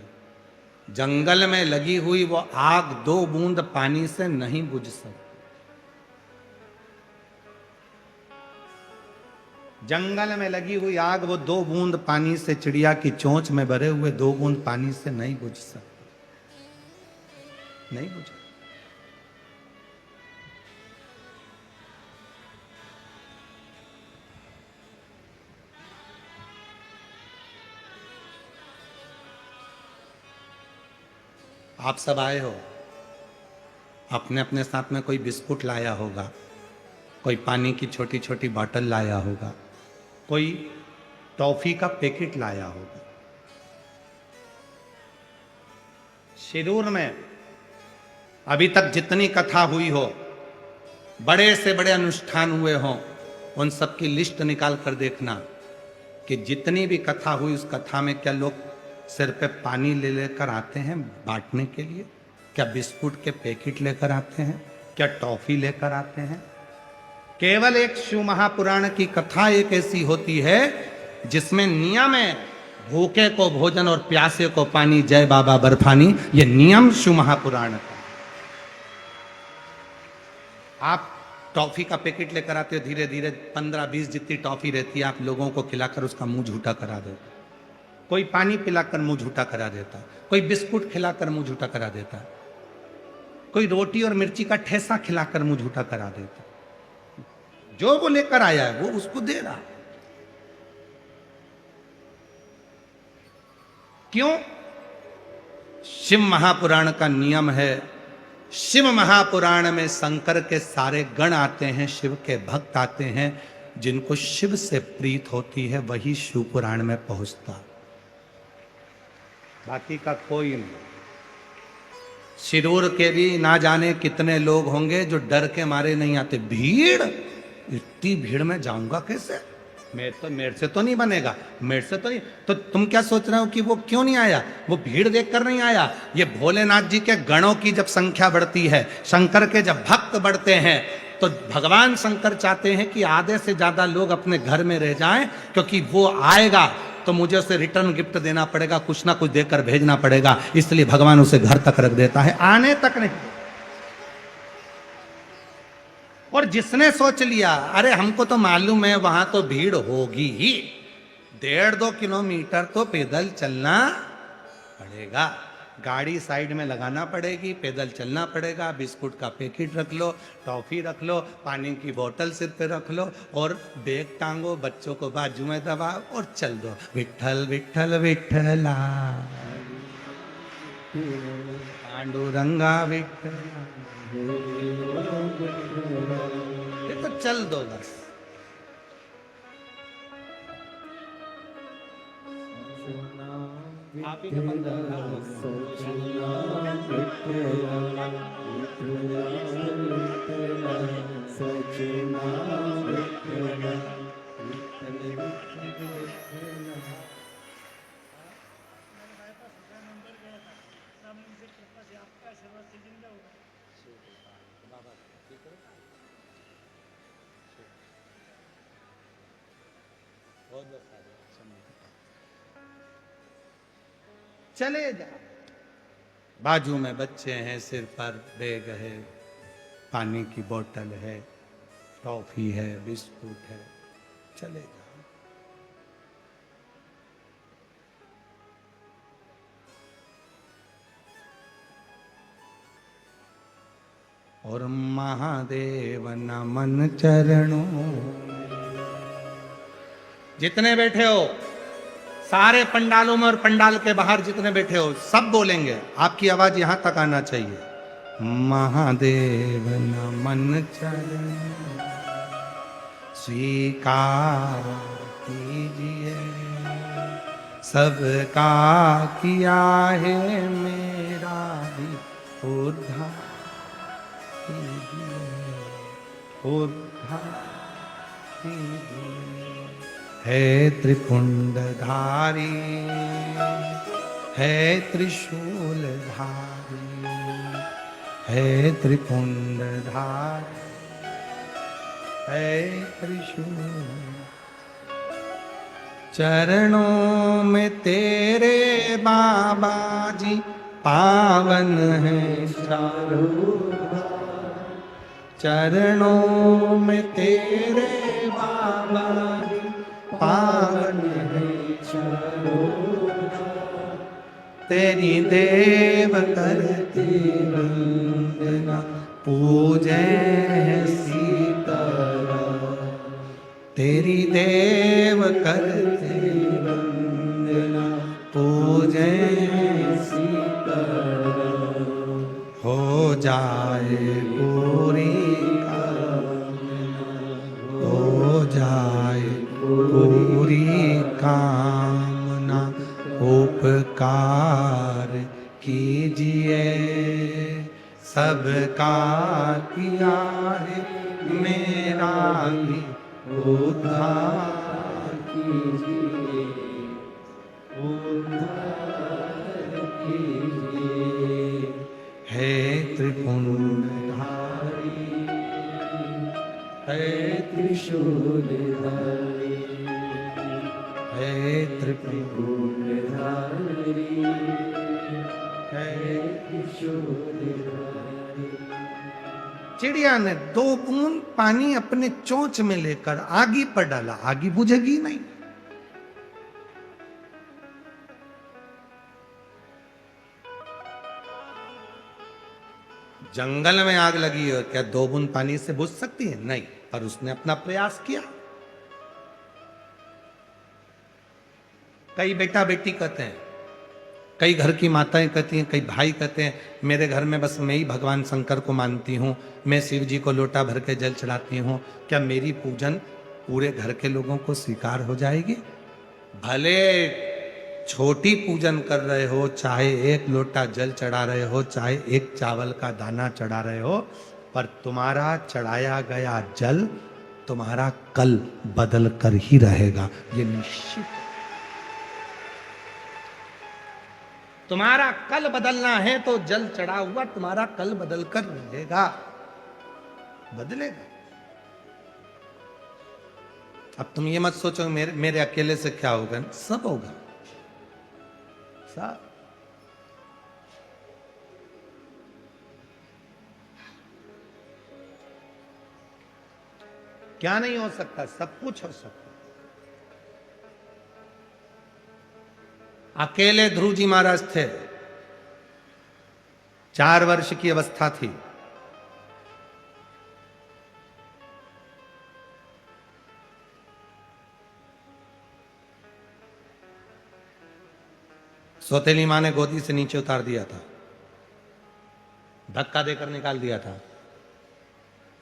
Speaker 1: जंगल में लगी हुई वो आग 2 बूंद पानी से नहीं बुझ सकती। जंगल में लगी हुई आग वो 2 बूंद पानी से, चिड़िया की चोंच में भरे हुए 2 बूंद पानी से नहीं बुझ सकती, नहीं बुझ। आप सब आए हो, अपने अपने साथ में कोई बिस्कुट लाया होगा, कोई पानी की छोटी छोटी बॉटल लाया होगा, कोई टॉफी का पैकेट लाया होगा। शिरूर में अभी तक जितनी कथा हुई हो, बड़े से बड़े अनुष्ठान हुए हों, उन सब की लिस्ट निकाल कर देखना कि जितनी भी कथा हुई उस कथा में क्या लोग सिर पे पानी ले लेकर आते हैं बांटने के लिए? क्या बिस्कुट के पैकेट लेकर आते हैं? क्या टॉफी लेकर आते हैं? केवल एक शिव महापुराण की कथा एक ऐसी होती है जिसमें नियम है, भूखे को भोजन और प्यासे को पानी, जय बाबा बर्फानी। ये नियम शिव महापुराण का। आप टॉफी का पैकेट लेकर आते हो, धीरे धीरे 15-20 जितनी टॉफी रहती है आप लोगों को खिलाकर उसका मुंह झूठा करा देते। कोई पानी पिलाकर मुंह झूठा करा देता, कोई बिस्कुट खिलाकर मुंह झूठा करा देता, कोई रोटी और मिर्ची का ठेसा खिलाकर मुंह झूठा करा देता। जो वो लेकर आया है वो उसको दे रहा। क्यों? शिव महापुराण का नियम है। शिव महापुराण में शंकर के सारे गण आते हैं, शिव के भक्त आते हैं। जिनको शिव से प्रीत होती है वही शिव पुराण में पहुंचता, बाकी का कोई नहीं। शिरूर के भी ना जाने कितने लोग होंगे जो डर के मारे नहीं आते। भीड़, इतनी भीड़ में जाऊंगा कैसे? मेरे से तो नहीं बनेगा, मेरे से तो नहीं। तो तुम क्या सोच रहे हो कि वो क्यों नहीं आया? वो भीड़ देखकर नहीं आया। ये भोलेनाथ जी के गणों की जब संख्या बढ़ती है, शंकर के जब भक्त बढ़ते हैं, तो भगवान शंकर चाहते हैं कि आधे से ज्यादा लोग अपने घर में रह जाएं, क्योंकि वो आएगा तो मुझे उसे रिटर्न गिफ्ट देना पड़ेगा, कुछ ना कुछ देकर भेजना पड़ेगा। इसलिए भगवान उसे घर तक रख देता है, आने तक नहीं। और जिसने सोच लिया अरे हमको तो मालूम है वहां तो भीड़ होगी ही, 1.5-2 किलोमीटर तो पैदल चलना पड़ेगा, गाड़ी साइड में लगाना पड़ेगी, पैदल चलना पड़ेगा, बिस्कुट का पैकेट रख लो, टॉफी रख लो, पानी की बोतल सिर पे रख लो और बैग टांगो, बच्चों को बाजू में दबाओ और चल दो। विठ्ठल विठ्ठल विठ्ठला, पांडुरंगा विठ्ठला, ये तो चल दो बस। आप ही चले जा। बाजू में बच्चे हैं, सिर पर बैग है, पानी की बोतल है, टॉफी है, बिस्कुट है, चले जा। और महादेव नमन चरणों। जितने बैठे हो सारे पंडालों में और पंडाल के बाहर जितने बैठे हो सब बोलेंगे, आपकी आवाज यहां तक आना चाहिए। महादेव नमन चरण स्वीकार कीजिए, सबका किया है मेरा भी उद्धार कीजिए, उद्धार कीजिए। है त्रिपुंडधारी, है त्रिशूलधारी, है त्रिपुंडधारी, है त्रिशूल। चरणों में तेरे बाबा जी पावन है चारों, चरणों में तेरे बाबा जी पावन है चारों, तेरी देव करते वंदना, पूजे सीताराम। तेरी देव करते वंदना, पूजे सीताराम। हो जाए पूरी कामना, हो जाए पूरी कामना, उपकार कीजिए, सबका किया है मेरा भी उद्धार कीजिए, उद्धार कीजिए। है त्रिपुंडधारी, हे त्रिशूलधारी, हे त्रिपुरधारी, हे त्रिशूलधारी। चिड़िया ने 2 बूंद पानी अपने चोंच में लेकर आगी पर डाला, आगी बुझेगी नहीं। जंगल में आग लगी है, क्या 2 बूंद पानी से बुझ सकती है? नहीं, पर उसने अपना प्रयास किया। कई बेटा बेटी कहते हैं, कई घर की माताएं कहती हैं, कई भाई कहते हैं मेरे घर में बस मैं ही भगवान शंकर को मानती हूं, मैं शिव जी को लोटा भर के जल चढ़ाती हूं, क्या मेरी पूजन पूरे घर के लोगों को स्वीकार हो जाएगी? भले छोटी पूजन कर रहे हो, चाहे 1 लोटा जल चढ़ा रहे हो, चाहे 1 चावल का दाना चढ़ा रहे हो, पर तुम्हारा चढ़ाया गया जल तुम्हारा कल बदल कर ही रहेगा, ये निश्चित। तुम्हारा कल बदलना है तो जल चढ़ा हुआ तुम्हारा कल बदल कर रहेगा, बदलेगा। अब तुम ये मत सोचो मेरे अकेले से क्या होगा, सब होगा, सब। क्या नहीं हो सकता? सब कुछ हो सकता। अकेले ध्रुव जी महाराज थे, 4 वर्ष की अवस्था थी, सौतेली मां ने गोदी से नीचे उतार दिया था, धक्का देकर निकाल दिया था।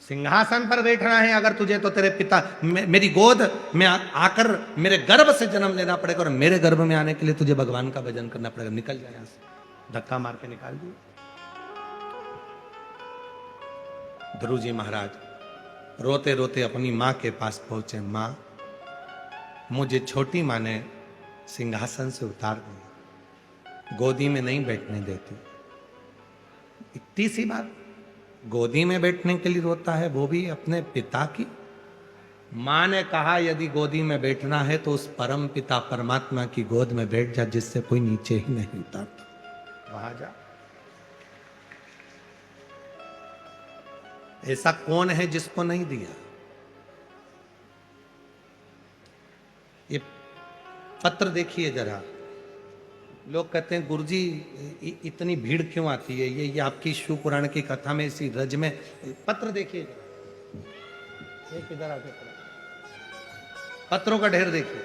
Speaker 1: सिंहासन पर बैठना है अगर तुझे तो तेरे पिता मेरी गोद में आकर मेरे गर्भ से जन्म लेना पड़ेगा, और मेरे गर्भ में आने के लिए तुझे भगवान का भजन करना पड़ेगा, निकल जाए यहां से। धक्का मार के निकाल दिया। ध्रुव जी महाराज रोते रोते अपनी मां के पास पहुंचे, मां मुझे छोटी मां ने सिंहासन से उतार दिया, गोदी में नहीं बैठने देती। इतनी सी बात, गोदी में बैठने के लिए रोता है, वो भी अपने पिता की। मां ने कहा यदि गोदी में बैठना है तो उस परम पिता परमात्मा की गोद में बैठ जा, जिससे कोई नीचे ही नहीं उतारता, वहां जा। ऐसा कौन है जिसको नहीं दिया? ये पत्र देखिए जरा, लोग कहते हैं गुरुजी इतनी भीड़ क्यों आती है, ये आपकी शिव पुराण की कथा में इसी रज में। पत्र देखिए, एक इधर आके पत्रों का ढेर देखिए।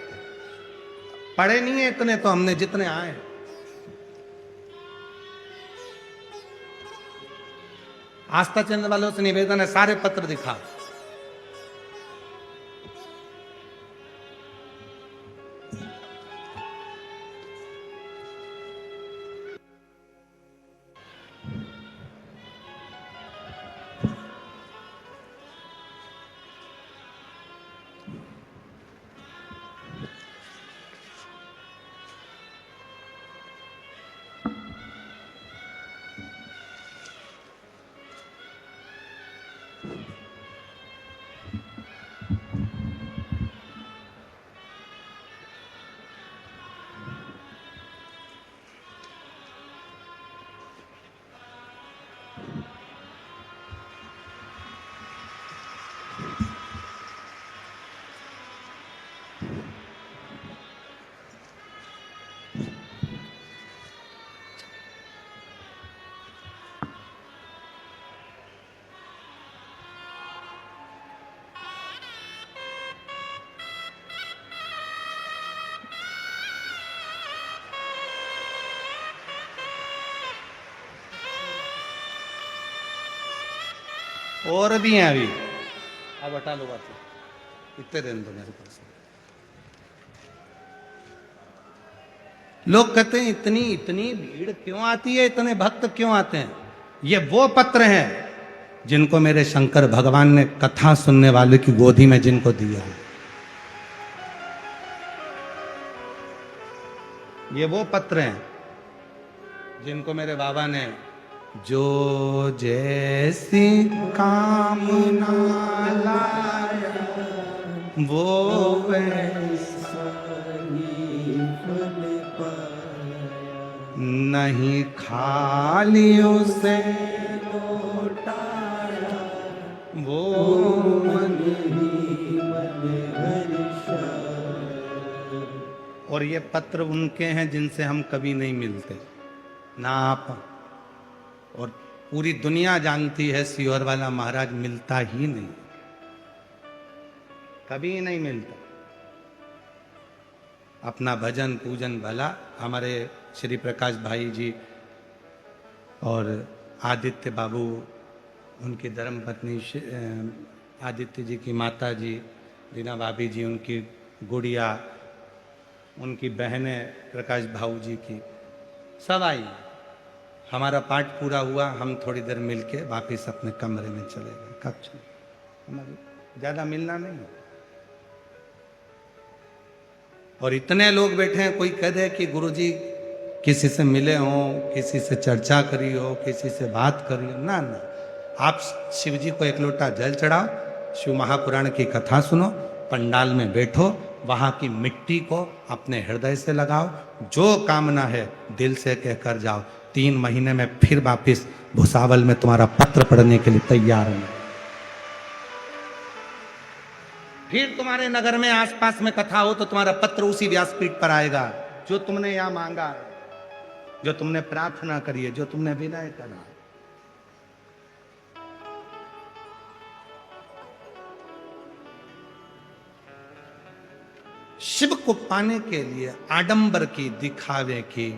Speaker 1: पढ़े नहीं है इतने तो हमने, जितने आए। आस्था चैनल वालों से निवेदन है, सारे पत्र दिखा। और भी हैं अभी, अब हटा लो बात, इतने दिन दो मेरे पास। लोग कहते हैं इतनी इतनी भीड़ क्यों आती है, इतने भक्त क्यों आते हैं? ये वो पत्र हैं जिनको मेरे शंकर भगवान ने कथा सुनने वाले की गोदी में जिनको दिया। ये वो पत्र हैं जिनको मेरे बाबा ने जो जैसी कामना ला वो वैसा ही फल पाया, नहीं खालियों से लौटाया, वो मन ही मन हर्षाया। और ये पत्र उनके हैं जिनसे हम कभी नहीं मिलते, ना आप, और पूरी दुनिया जानती है सीहोर वाला महाराज मिलता ही नहीं, कभी नहीं मिलता। अपना भजन पूजन भला हमारे श्री प्रकाश भाई जी और आदित्य बाबू, उनकी धर्मपत्नी आदित्य जी की माता जी रीना भाभी जी, उनकी गुड़िया, उनकी बहनें प्रकाश भाऊ जी की, सब आई। हमारा पाठ पूरा हुआ, हम थोड़ी देर मिलके वापिस अपने कमरे में चले गए। कब चले, हमारे ज़्यादा मिलना नहीं है। और इतने लोग बैठे हैं, कोई कह दे कि गुरुजी किसी से मिले हो, किसी से चर्चा करी हो, किसी से बात करी हो, ना ना। आप शिव जी को एक लोटा जल चढ़ाओ, शिव महापुराण की कथा सुनो, पंडाल में बैठो, वहां की मिट्टी को अपने हृदय से लगाओ, जो कामना है दिल से कह कर जाओ। 3 महीने में फिर वापिस भुसावल में तुम्हारा पत्र पढ़ने के लिए तैयार हूं। फिर तुम्हारे नगर में आसपास में कथा हो तो तुम्हारा पत्र उसी व्यासपीठ पर आएगा। जो तुमने यहां मांगा, जो तुमने प्रार्थना करी है, जो तुमने विनय करा। शिव को पाने के लिए आडंबर की, दिखावे की,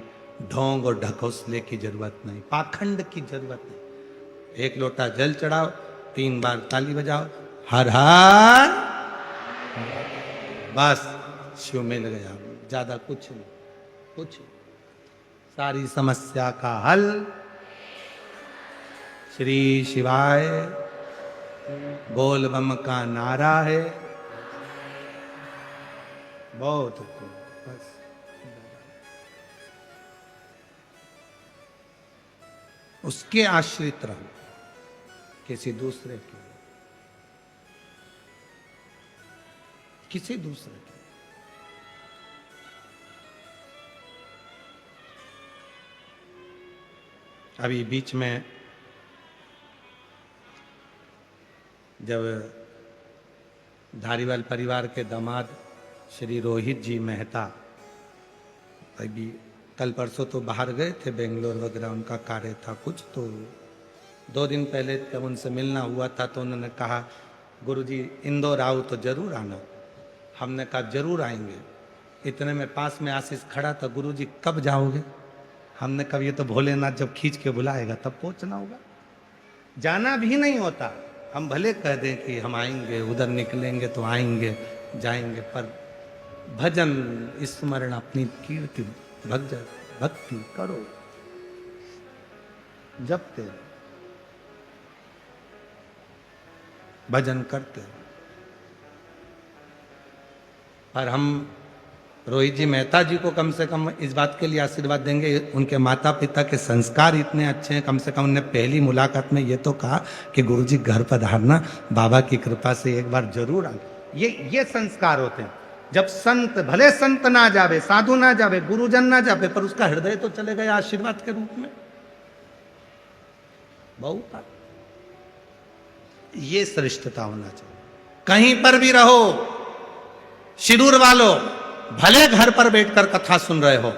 Speaker 1: ढोंग और ढकोसले की जरूरत नहीं, पाखंड की जरूरत नहीं। एक लोटा जल चढ़ाओ, 3 बार ताली बजाओ, हर हर, बस शिव मिल गया। ज्यादा कुछ नहीं, कुछ नहीं। सारी समस्या का हल श्री शिवाय बोल बम का नारा है। बहुत बस उसके आश्रित रहो, किसी दूसरे के, किसी दूसरे के। अभी बीच में जब धारीवाल परिवार के दामाद श्री रोहित जी मेहता अभी कल परसों तो बाहर गए थे, बेंगलोर वगैरह उनका कार्य था कुछ, तो 2 दिन पहले जब उनसे मिलना हुआ था तो उन्होंने कहा गुरुजी इंदौर आओ तो जरूर आना। हमने कहा जरूर आएंगे। इतने में पास में आशीष खड़ा था, गुरुजी कब जाओगे? हमने कहा ये तो भोलेनाथ जब खींच के बुलाएगा तब पहुंचना होगा, जाना भी नहीं होता। हम भले कह दें कि हम आएंगे, उधर निकलेंगे तो आएंगे जाएंगे, पर भजन स्मरण अपनी कीर्ति भक्ति करो, जपते रहो, भजन करते रहो। पर हम रोहित जी मेहता जी को कम से कम इस बात के लिए आशीर्वाद देंगे, उनके माता पिता के संस्कार इतने अच्छे हैं। कम से कम उन्हें पहली मुलाकात में ये तो कहा कि गुरुजी घर पधारना, बाबा की कृपा से एक बार जरूर आना। ये संस्कार होते हैं। जब संत, भले संत ना जावे, साधु ना जावे, गुरुजन ना जावे, पर उसका हृदय तो चले गया आशीर्वाद के रूप में। बहुत ये श्रेष्ठता होना चाहिए। कहीं पर भी रहो, शिरूर वालों, भले घर पर बैठकर कथा सुन रहे हो,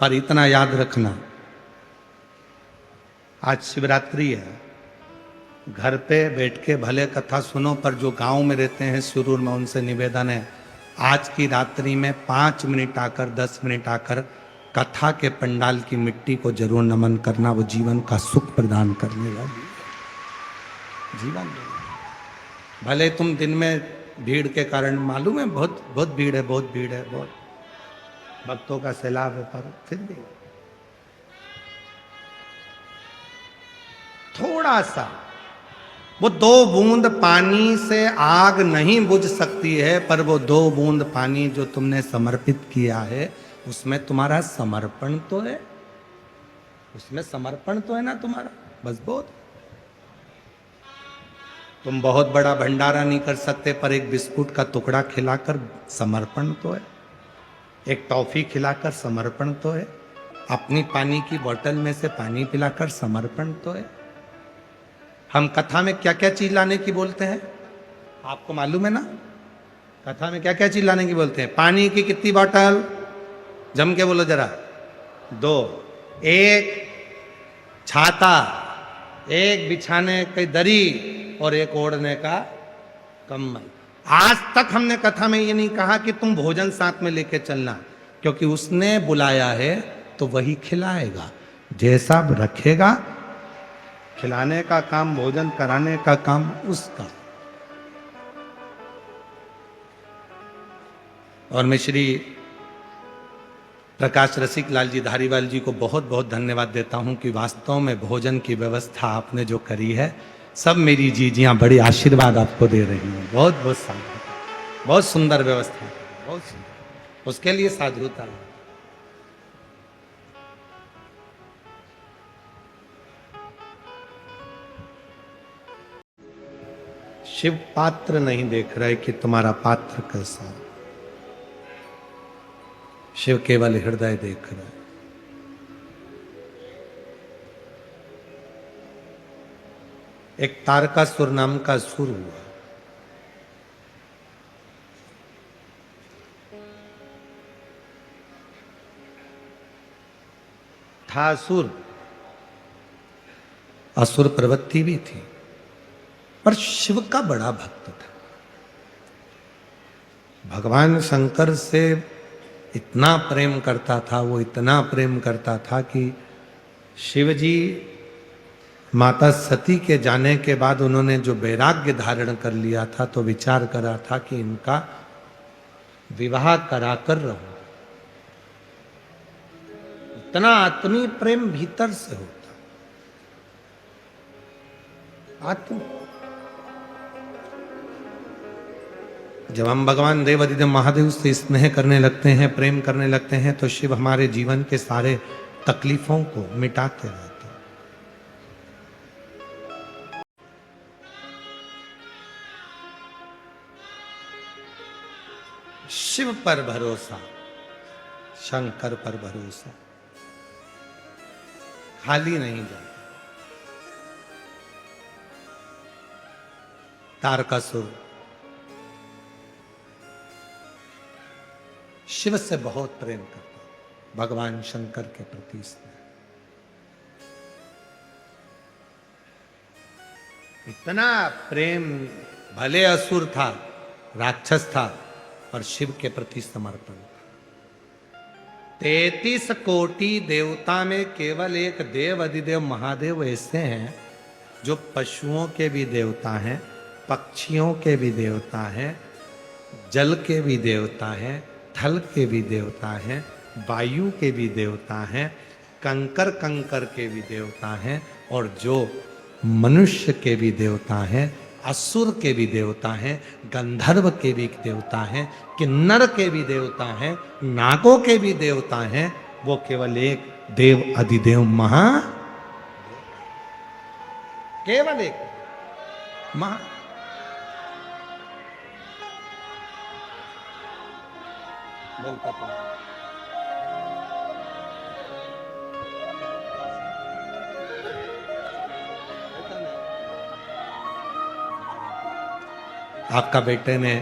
Speaker 1: पर इतना याद रखना, आज शिवरात्रि है, घर पे बैठ के भले कथा सुनो, पर जो गांव में रहते हैं शिरूर में, उनसे निवेदन है आज की रात्रि में 5 मिनट आकर, 10 मिनट आकर कथा के पंडाल की मिट्टी को जरूर नमन करना। वो जीवन का सुख प्रदान करने वाली जीवन। भले तुम दिन में भीड़ के कारण, मालूम है बहुत भीड़ है, बहुत भीड़ है, बहुत भक्तों का सैलाब है, पर फिर भी थोड़ा सा, वो 2 बूंद पानी से आग नहीं बुझ सकती है, पर वो 2 बूंद पानी जो तुमने समर्पित किया है, उसमें तुम्हारा समर्पण तो है, उसमें समर्पण तो है ना तुम्हारा, बस बहुत। तुम बहुत बड़ा भंडारा नहीं कर सकते, पर एक बिस्कुट का टुकड़ा खिलाकर समर्पण तो है, एक टॉफी खिलाकर समर्पण तो है, अपनी पानी की बोतल में से पानी पिलाकर समर्पण तो है। हम कथा में क्या क्या चीज लाने की बोलते हैं, आपको मालूम है ना? कथा में क्या क्या चीज लाने की बोलते हैं? पानी की कितनी बोतल? जम के बोलो जरा। 2, एक छाता, एक बिछाने की दरी और एक ओढ़ने का कम्बल। आज तक हमने कथा में ये नहीं कहा कि तुम भोजन साथ में लेके चलना, क्योंकि उसने बुलाया है तो वही खिलाएगा। जैसा रखेगा, खिलाने का काम, भोजन कराने का काम उसका। और मैं श्री प्रकाश रसिक लाल जी धारीवाल जी को बहुत बहुत धन्यवाद देता हूं कि वास्तव में भोजन की व्यवस्था आपने जो करी है, सब मेरी जीजियां बड़ी आशीर्वाद आपको दे रही हैं। बहुत बहुत साधुता, बहुत सुंदर व्यवस्था, बहुत सुंदर, उसके लिए साधुता। शिव पात्र नहीं देख रहे कि तुम्हारा पात्र कैसा है, शिव केवल हृदय देख रहा है। एक तारकासुर नाम का सुर हुआ, था असुर, असुर प्रवृत्ति भी थी, पर शिव का बड़ा भक्त था। भगवान शंकर से इतना प्रेम करता था, वो इतना प्रेम करता था कि शिव जी माता सती के जाने के बाद उन्होंने जो वैराग्य धारण कर लिया था, तो विचार करा था कि इनका विवाह कराकर रहूं। इतना आत्मीय प्रेम भीतर से होता, आत्म। जब हम भगवान देव अधिदेव महादेव से स्नेह करने लगते हैं, प्रेम करने लगते हैं, तो शिव हमारे जीवन के सारे तकलीफों को मिटाते रहते हैं। शिव पर भरोसा, शंकर पर भरोसा, खाली नहीं जाता। तारकासुर शिव से बहुत प्रेम करता, भगवान शंकर के प्रति स्नेह, इतना प्रेम। भले असुर था, राक्षस था, पर शिव के प्रति समर्पण था। 33 कोटि देवता में केवल एक देव अधिदेव महादेव ऐसे हैं जो पशुओं के भी देवता हैं, पक्षियों के भी देवता हैं, जल के भी देवता हैं, थल के भी देवता हैं, वायु के भी देवता हैं, कंकर कंकर के भी देवता हैं, और जो मनुष्य के भी देवता हैं, असुर के भी देवता हैं, गंधर्व के भी देवता हैं, किन्नर के भी देवता हैं, नागों के भी देवता हैं। वो केवल एक देव अधिदेव महा, केवल एक महा। बोलता था आपका बेटे ने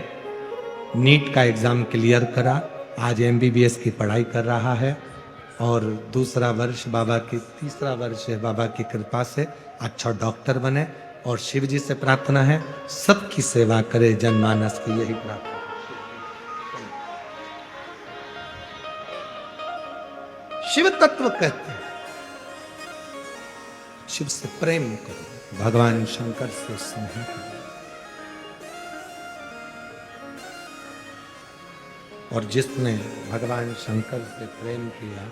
Speaker 1: नीट का एग्जाम क्लियर करा, आज एमबीबीएस की पढ़ाई कर रहा है, और दूसरा वर्ष बाबा की, तीसरा वर्ष है बाबा की कृपा से अच्छा डॉक्टर बने। और शिव जी से प्रार्थना है सबकी सेवा करे, जनमानस की यही प्रार्थना। शिव तत्व कहते हैं शिव से प्रेम करो, भगवान शंकर से स्नेह करो। और जिसने भगवान शंकर से प्रेम किया,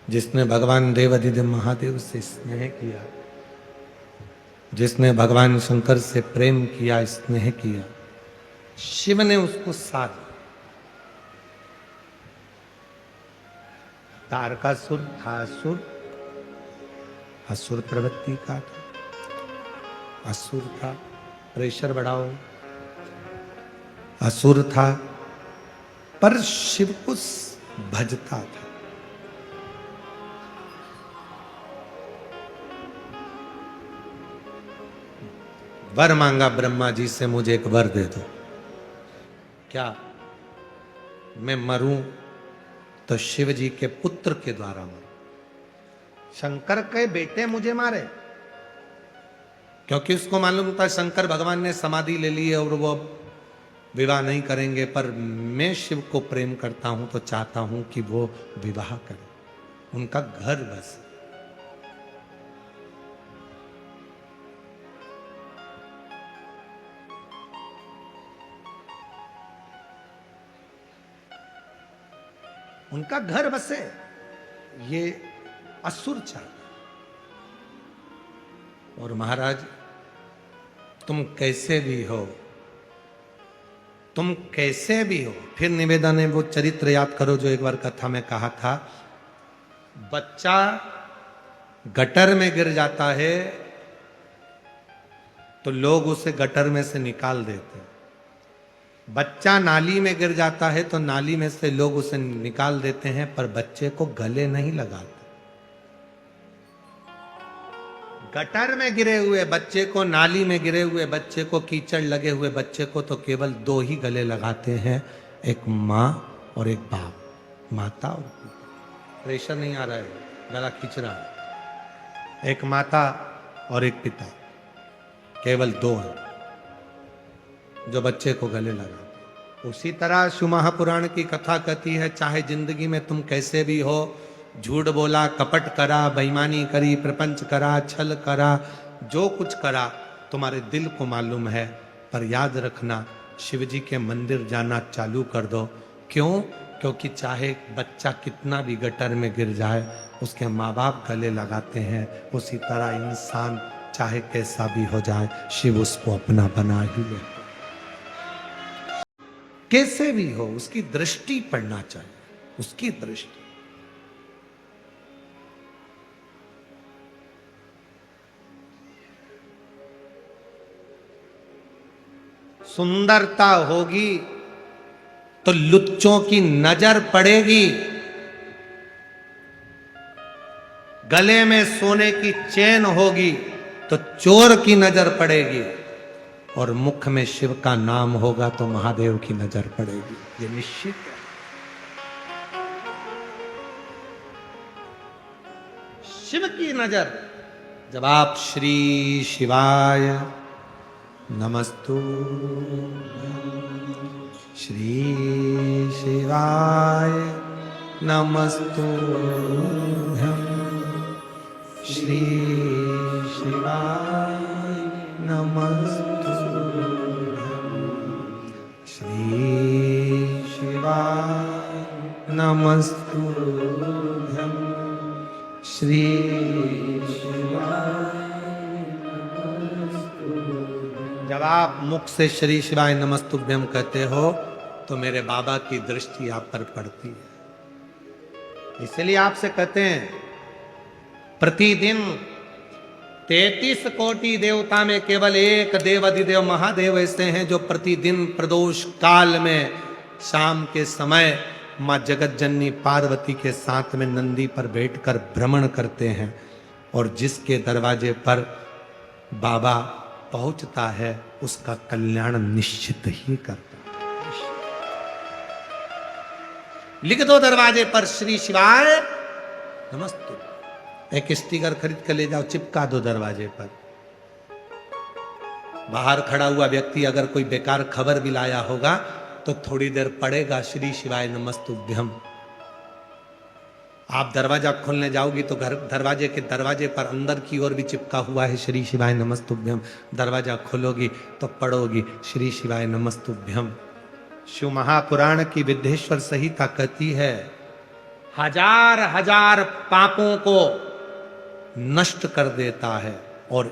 Speaker 1: जिसने भगवान देव अधिदेव महादेव से स्नेह किया, जिसने भगवान शंकर से प्रेम किया, स्नेह किया, शिव ने उसको साथ। तारकासुर था असुर, असुर प्रवृत्ति का था, असुर था, प्रेशर बढ़ाओ, असुर था पर शिव को भजता था। वर मांगा ब्रह्मा जी से, मुझे एक वर दे दो, क्या मैं मरूं तो शिव जी के पुत्र के द्वारा मरूं। शंकर के बेटे मुझे मारे, क्योंकि उसको मालूम था शंकर भगवान ने समाधि ले ली है और वो विवाह नहीं करेंगे, पर मैं शिव को प्रेम करता हूं तो चाहता हूं कि वो विवाह करें, उनका घर बस। उनका घर बसे, ये असुर चाहता। और महाराज तुम कैसे भी हो, तुम कैसे भी हो, फिर निवेदन है वो चरित्र याद करो जो एक बार कथा में कहा था। बच्चा गटर में गिर जाता है तो लोग उसे गटर में से निकाल देते हैं, बच्चा नाली में गिर जाता है तो नाली में से लोग उसे निकाल देते हैं, पर बच्चे को गले नहीं लगाते। गटर में गिरे हुए बच्चे को, नाली में गिरे हुए बच्चे को, कीचड़ लगे हुए बच्चे को तो केवल दो ही गले लगाते हैं, एक माँ और एक बाप। माता और पिता, प्रेशर नहीं आ रहा है, गला खींच रहा है, एक माता और एक पिता, केवल दो हैं जो बच्चे को गले लगाते। उसी तरह शिव महापुराण की कथा कहती है, चाहे जिंदगी में तुम कैसे भी हो, झूठ बोला, कपट करा, बेईमानी करी, प्रपंच करा, छल करा, जो कुछ करा, तुम्हारे दिल को मालूम है, पर याद रखना शिव जी के मंदिर जाना चालू कर दो। क्यों? क्योंकि चाहे बच्चा कितना भी गटर में गिर जाए, उसके माँ बाप गले लगाते हैं, उसी तरह इंसान चाहे कैसा भी हो जाए, शिव उसको अपना बना ही ले। कैसे भी हो उसकी दृष्टि पड़ना चाहिए, उसकी दृष्टि। सुंदरता होगी तो लुच्चों की नजर पड़ेगी, गले में सोने की चेन होगी तो चोर की नजर पड़ेगी, और मुख में शिव का नाम होगा तो महादेव की नजर पड़ेगी, ये निश्चित है। शिव की नजर, जब आप श्री शिवाय नमस्तु, श्री शिवाय नमस्तु, श्री शिवाय नमस्तु, श्री शिवाय नमस्तु, श्री शिवाय। जब आप मुख से श्री शिवाय नमस्तुभ्यम कहते हो तो मेरे बाबा की दृष्टि आप पर पड़ती है। इसलिए आपसे कहते हैं प्रतिदिन 33 कोटि देवता में केवल एक देव अधिदेव महादेव ऐसे हैं जो प्रतिदिन प्रदोष काल में शाम के समय माँ जगत जननी पार्वती के साथ में नंदी पर बैठकर भ्रमण करते हैं, और जिसके दरवाजे पर बाबा पहुंचता है उसका कल्याण निश्चित ही करता है। लिख दो दरवाजे पर श्री शिवाय नमस्तु, एक स्टिकर खरीद कर ले जाओ, चिपका दो दरवाजे पर। बाहर खड़ा हुआ व्यक्ति अगर कोई बेकार खबर भी लाया होगा तो थोड़ी देर पड़ेगा श्री शिवाय नमस्तुभ्यम। आप दरवाजा खोलने जाओगी तो घर दरवाजे के दरवाजे पर अंदर की ओर भी चिपका हुआ है श्री शिवाय नमस्तुभ्यम। दरवाजा खोलोगी तो पढ़ोगी श्री शिवाय नमस्तुभ्यम। शिव महापुराण की विद्येश्वर संहिता कहती है, हजार हजार पापों को नष्ट कर देता है और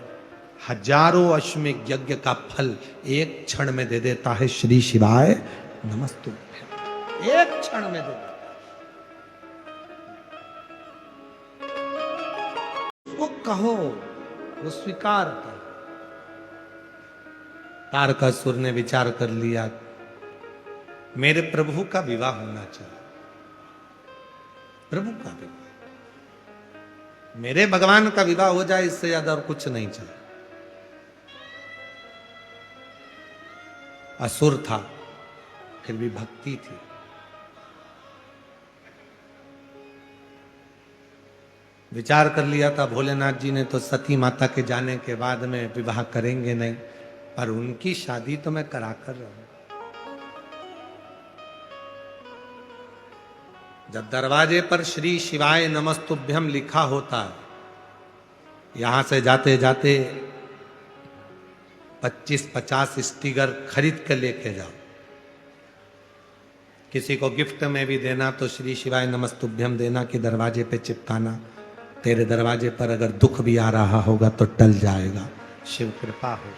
Speaker 1: हजारों अश्वमेध यज्ञ का फल एक क्षण में दे देता है श्री शिवाय नमस्तुभ्यम। एक क्षण में दे देता। वो कहो, वो स्वीकार कर। तारकासुर ने विचार कर लिया, मेरे प्रभु का विवाह होना चाहिए, प्रभु का विवाह, मेरे भगवान का विवाह हो जाए, इससे ज्यादा और कुछ नहीं चाहिए। असुर था, फिर भी भक्ति थी। विचार कर लिया था भोलेनाथ जी ने तो सती माता के जाने के बाद में विवाह करेंगे नहीं, पर उनकी शादी तो मैं करा कर रहूंगा। जब दरवाजे पर श्री शिवाय नमस्तुभ्यम लिखा होता है, यहां से जाते जाते 25-50 स्टिकर खरीद कर लेके जाओ। किसी को गिफ्ट में भी देना तो श्री शिवाय नमस्तुभ्यम देना कि दरवाजे पे चिपकाना। तेरे दरवाजे पर अगर दुख भी आ रहा होगा तो टल जाएगा, शिव कृपा हो।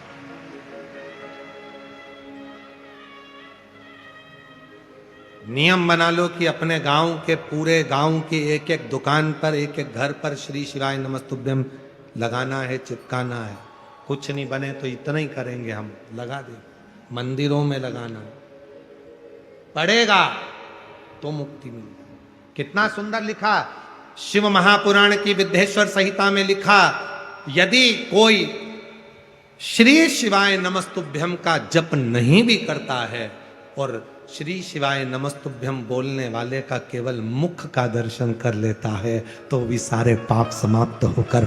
Speaker 1: नियम बना लो कि अपने गांव के पूरे गांव की एक एक दुकान पर, एक एक घर पर श्री शिवाय नमस्तुभ्यम लगाना है, चिपकाना है। कुछ नहीं बने तो इतना ही करेंगे, हम लगा देंगे। मंदिरों में लगाना पड़ेगा तो मुक्ति मिलेगी। कितना सुंदर लिखा शिव महापुराण की विद्येश्वर संहिता में लिखा, यदि कोई श्री शिवाय नमस्तुभ्यम का जप नहीं भी करता है और श्री शिवाय नमस्तुभ्यम बोलने वाले का केवल मुख का दर्शन कर लेता है, तो भी सारे पाप समाप्त होकर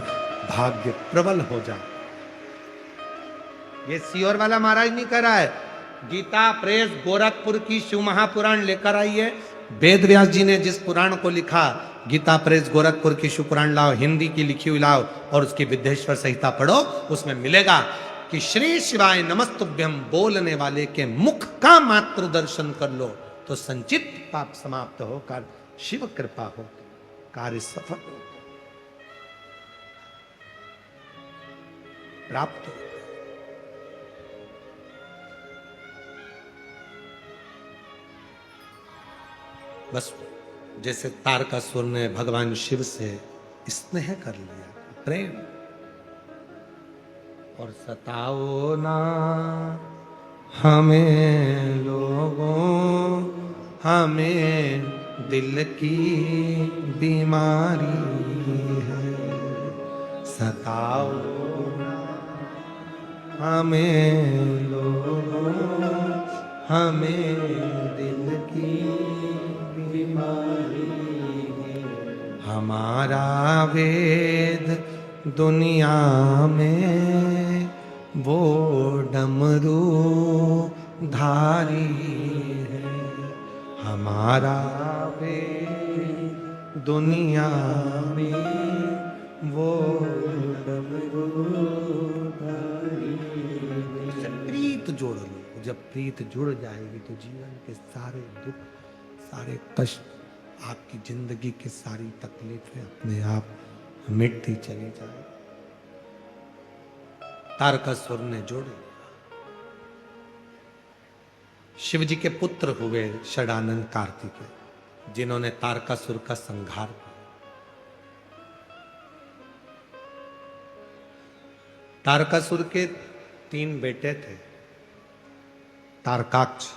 Speaker 1: भाग्य प्रबल हो जाए। ये सीओर वाला महाराज नहीं कर रहा है। गीता प्रेस गोरखपुर की शिव महापुराण लेकर आइए। वेद व्यास जी ने जिस पुराण को लिखा, गीता प्रेस गोरखपुर की शिव पुराण लाओ, हिंदी की लिखी हुई लाओ और उसकी विद्येश्वर संहिता पढ़ो। उसमें मिलेगा कि श्री शिवाय नमस्तुभ्यम बोलने वाले के मुख का मात्र दर्शन कर लो तो संचित पाप समाप्त होकर शिव कृपा हो, कार्य सफल हो, प्राप्त हो। बस जैसे तारकासुर ने भगवान शिव से स्नेह कर लिया, प्रेम, और सताओ ना हमें लोगों, हमें दिल की बीमारी है। सताओ ना हमें लोगों, हमें दिल की बीमारी है। हमारा वेद दुनिया में वो डमरू धारी है। हमारा वेद दुनिया में वो डमरू धारी है। प्रीत जोड़ लो, जब प्रीत जुड़ जाएगी तो जीवन के सारे दुख, सारे कष्ट, आपकी जिंदगी की सारी तकलीफें अपने आप मिटती चली जाए। तारकासुर ने जोड़े। शिव जी के पुत्र हुए षडानंद कार्तिकेय, जिन्होंने तारकासुर का संहार किया। तारकासुर के 3 बेटे थे, तारकाक्ष,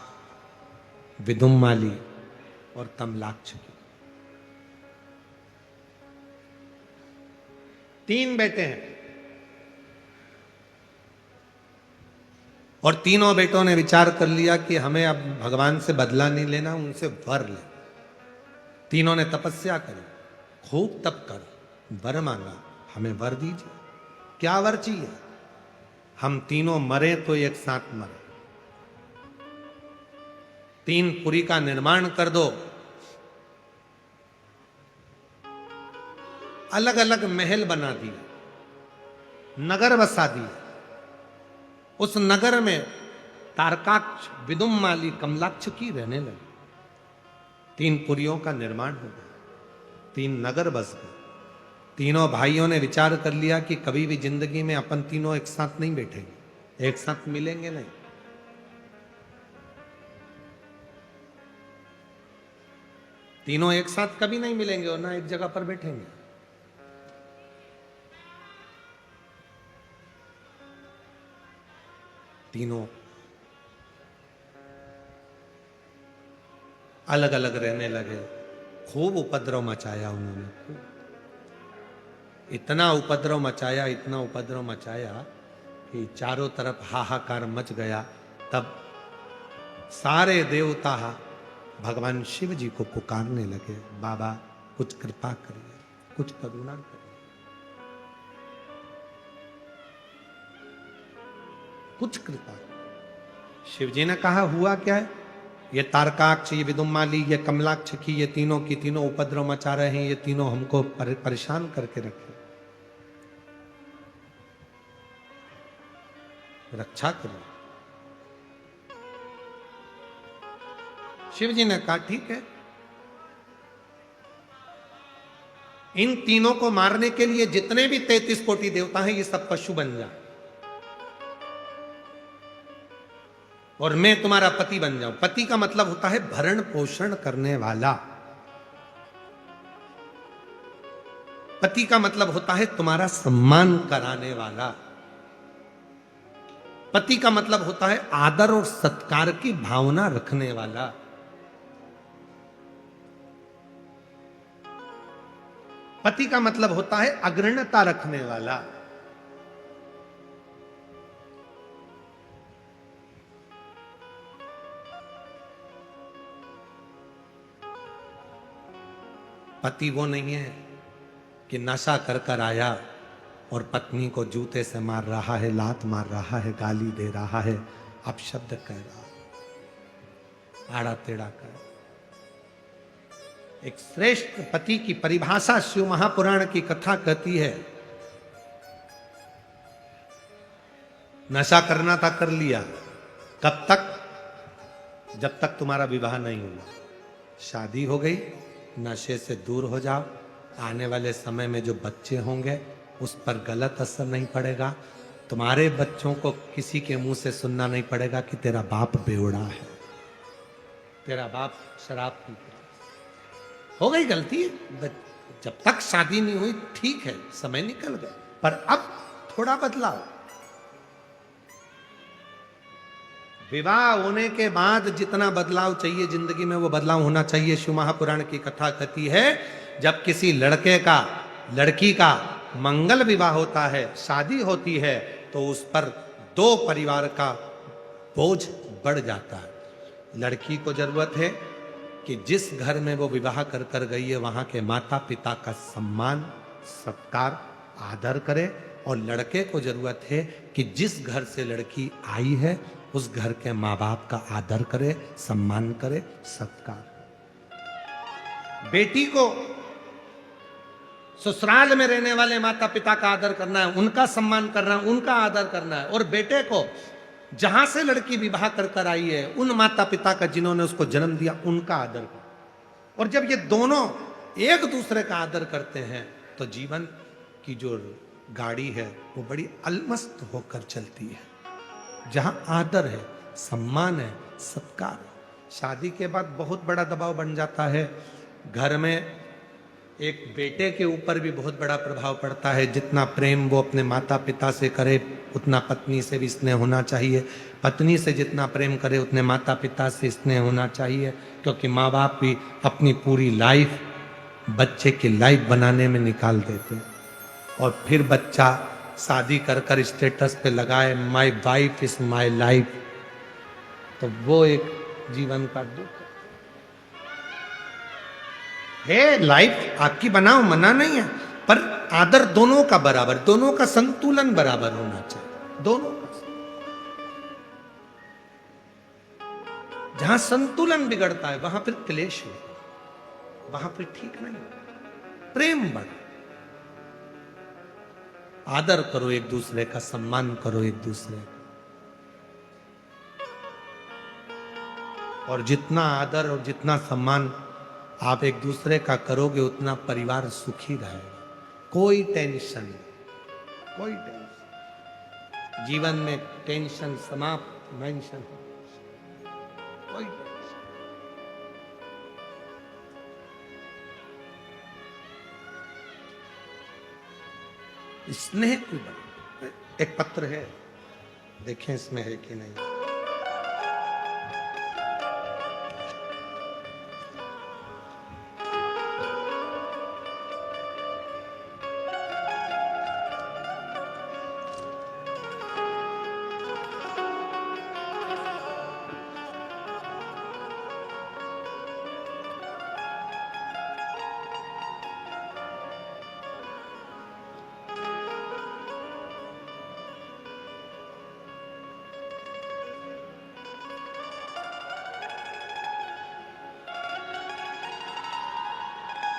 Speaker 1: विदुम्माली और कमलाक्ष की। 3 बेटे हैं और तीनों बेटों ने विचार कर लिया कि हमें अब भगवान से बदला नहीं लेना, उनसे वर ले। तीनों ने तपस्या करी, खूब तप कर वर मांगा, हमें वर दीजिए। क्या वर चाहिए? हम तीनों मरे तो एक साथ मरे। 3 पुरी का निर्माण कर दो, अलग अलग महल बना दिए, नगर बसा दिए। उस नगर में तारकाक्ष, विदुम्माली, कमलाक्ष की रहने लगी। 3 पुरियों का निर्माण हो गया, 3 नगर बस गए। तीनों भाइयों ने विचार कर लिया कि कभी भी जिंदगी में अपन तीनों एक साथ नहीं बैठेंगे, एक साथ मिलेंगे नहीं। तीनों एक साथ कभी नहीं मिलेंगे और ना एक जगह पर बैठेंगे। तीनों अलग अलग रहने लगे। खूब उपद्रव मचाया उन्होंने, इतना उपद्रव मचाया, इतना उपद्रव मचाया कि चारों तरफ हाहाकार मच गया। तब सारे देवता भगवान शिव जी को पुकारने लगे, बाबा कुछ कृपा करिए, कुछ करुणा करिए, कुछ कृपा। शिव जी ने कहा हुआ क्या है, ये तारकाक्ष, ये विदुमाली, ये कमलाक्ष की, ये तीनों की तीनों उपद्रव मचा रहे हैं, ये तीनों हमको परेशान करके रखे, रक्षा करिए। शिव जी ने कहा ठीक है, इन तीनों को मारने के लिए जितने भी 33 कोटि देवता हैं, ये सब पशु बन जाए और मैं तुम्हारा पति बन जाऊं। पति का मतलब होता है भरण पोषण करने वाला। पति का मतलब होता है तुम्हारा सम्मान कराने वाला। पति का मतलब होता है आदर और सत्कार की भावना रखने वाला। पति का मतलब होता है अग्रणता रखने वाला। पति वो नहीं है कि नशा कर कर आया और पत्नी को जूते से मार रहा है, लात मार रहा है, गाली दे रहा है, अपशब्द कह रहा है, आड़ा टेढ़ा कर। एक श्रेष्ठ पति की परिभाषा शिव महापुराण की कथा कहती है, नशा करना था कर लिया, कब तक? जब तक तुम्हारा विवाह नहीं हुआ। शादी हो गई, नशे से दूर हो जाओ, आने वाले समय में जो बच्चे होंगे उस पर गलत असर नहीं पड़ेगा। तुम्हारे बच्चों को किसी के मुंह से सुनना नहीं पड़ेगा कि तेरा बाप बेवड़ा है, तेरा बाप शराब पीता है। हो गई गलती, जब तक शादी नहीं हुई ठीक है, समय निकल गया, पर अब थोड़ा बदलाव। विवाह होने के बाद जितना बदलाव चाहिए जिंदगी में, वो बदलाव होना चाहिए। शिव महापुराण की कथा कहती है, जब किसी लड़के का लड़की का मंगल विवाह होता है, शादी होती है, तो उस पर दो परिवार का बोझ बढ़ जाता है। लड़की को जरूरत है कि जिस घर में वो विवाह कर कर गई है, वहां के माता पिता का सम्मान, सत्कार, आदर करे, और लड़के को जरूरत है कि जिस घर से लड़की आई है उस घर के माँ बाप का आदर करे, सम्मान करे, सत्कार। बेटी को ससुराल में रहने वाले माता पिता का आदर करना है, उनका सम्मान करना है, उनका आदर करना है, और बेटे को जहां से लड़की विवाह कर कर आई है उन माता पिता का जिन्होंने उसको जन्म दिया, उनका आदर करना। और जब ये दोनों एक दूसरे का आदर करते हैं तो जीवन की जो गाड़ी है वो बड़ी अलमस्त होकर चलती है। जहां आदर है, सम्मान है, सत्कार है। शादी के बाद बहुत बड़ा दबाव बन जाता है। घर में एक बेटे के ऊपर भी बहुत बड़ा प्रभाव पड़ता है। जितना प्रेम वो अपने माता पिता से करे उतना पत्नी से भी स्नेह होना चाहिए। पत्नी से जितना प्रेम करे उतने माता पिता से स्नेह होना चाहिए, क्योंकि माँ बाप भी अपनी पूरी लाइफ बच्चे की लाइफ बनाने में निकाल देते, और फिर बच्चा शादी कर कर स्टेटस पे लगाए my wife is my life, तो वो एक जीवन का दुख है। लाइफ आपकी बनाओ, मना नहीं है, पर आदर दोनों का बराबर, दोनों का संतुलन बराबर होना चाहिए। दोनों का जहां संतुलन बिगड़ता है वहां फिर क्लेश है, वहां फिर ठीक नहीं। प्रेम बढ़, आदर करो एक दूसरे का, सम्मान करो एक दूसरे का, और जितना आदर और जितना सम्मान आप एक दूसरे का करोगे उतना परिवार सुखी रहेगा। कोई टेंशन नहीं, कोई टेंशन, जीवन में टेंशन समाप्त, मेंशन, कोई टेंशन। स्नेह की बात। एक पत्र है, देखें इसमें है कि नहीं।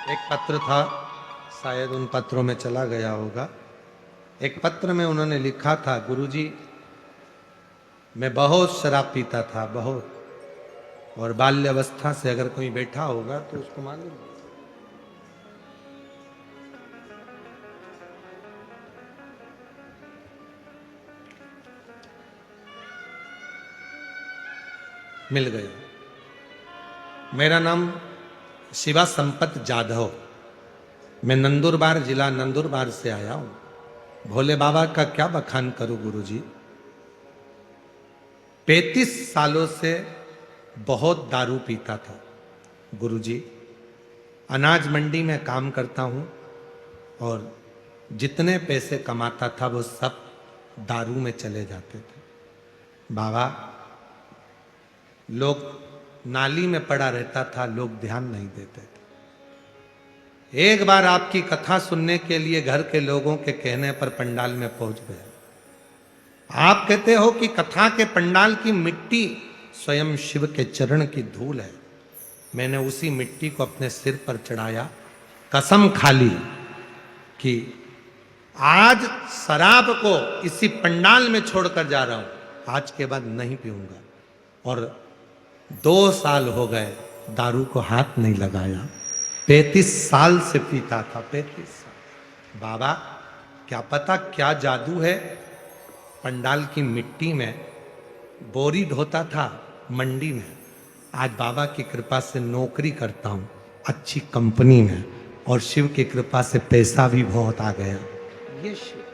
Speaker 1: एक पत्र था, शायद उन पत्रों में चला गया होगा। एक पत्र में उन्होंने लिखा था, गुरुजी मैं बहुत शराब पीता था, बहुत, और बाल्यावस्था से अगर कोई बैठा होगा तो उसको मालूम है। मिल गया। मेरा नाम शिवा संपत जाधव, मैं नंदुरबार, जिला नंदुरबार से आया हूं। भोले बाबा का क्या बखान करूं गुरुजी। 35 सालों से बहुत दारू पीता था गुरुजी। अनाज मंडी में काम करता हूं और जितने पैसे कमाता था वो सब दारू में चले जाते थे। बाबा, लोग नाली में पड़ा रहता था, लोग ध्यान नहीं देते थे। एक बार आपकी कथा सुनने के लिए घर के लोगों के कहने पर पंडाल में पहुंच गए। आप कहते हो कि कथा के पंडाल की मिट्टी स्वयं शिव के चरण की धूल है। मैंने उसी मिट्टी को अपने सिर पर चढ़ाया, कसम खा ली कि आज शराब को इसी पंडाल में छोड़कर जा रहा हूं, आज के बाद नहीं पीऊंगा। और 2 साल हो गए दारू को हाथ नहीं लगाया। 35 साल से पीता था, 35 साल। बाबा, क्या पता क्या जादू है पंडाल की मिट्टी में। बोरी ढोता था मंडी में, आज बाबा की कृपा से नौकरी करता हूं अच्छी कंपनी में, और शिव की कृपा से पैसा भी बहुत आ गया। ये शिव।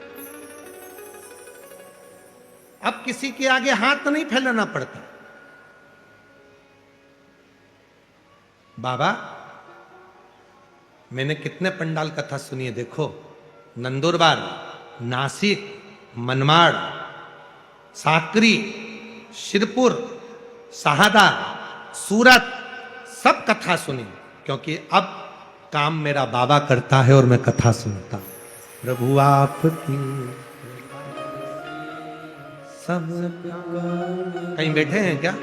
Speaker 1: अब किसी के आगे हाथ नहीं फैलाना पड़ता। बाबा, मैंने कितने पंडाल कथा सुनी है, देखो, नंदुरबार, नासिक, मनमाड़, साकरी, शिरपुर, शहादा, सूरत, सब कथा सुनी, क्योंकि अब काम मेरा बाबा करता है और मैं कथा सुनता। प्रभु आपकी सब। कहीं बैठे हैं क्या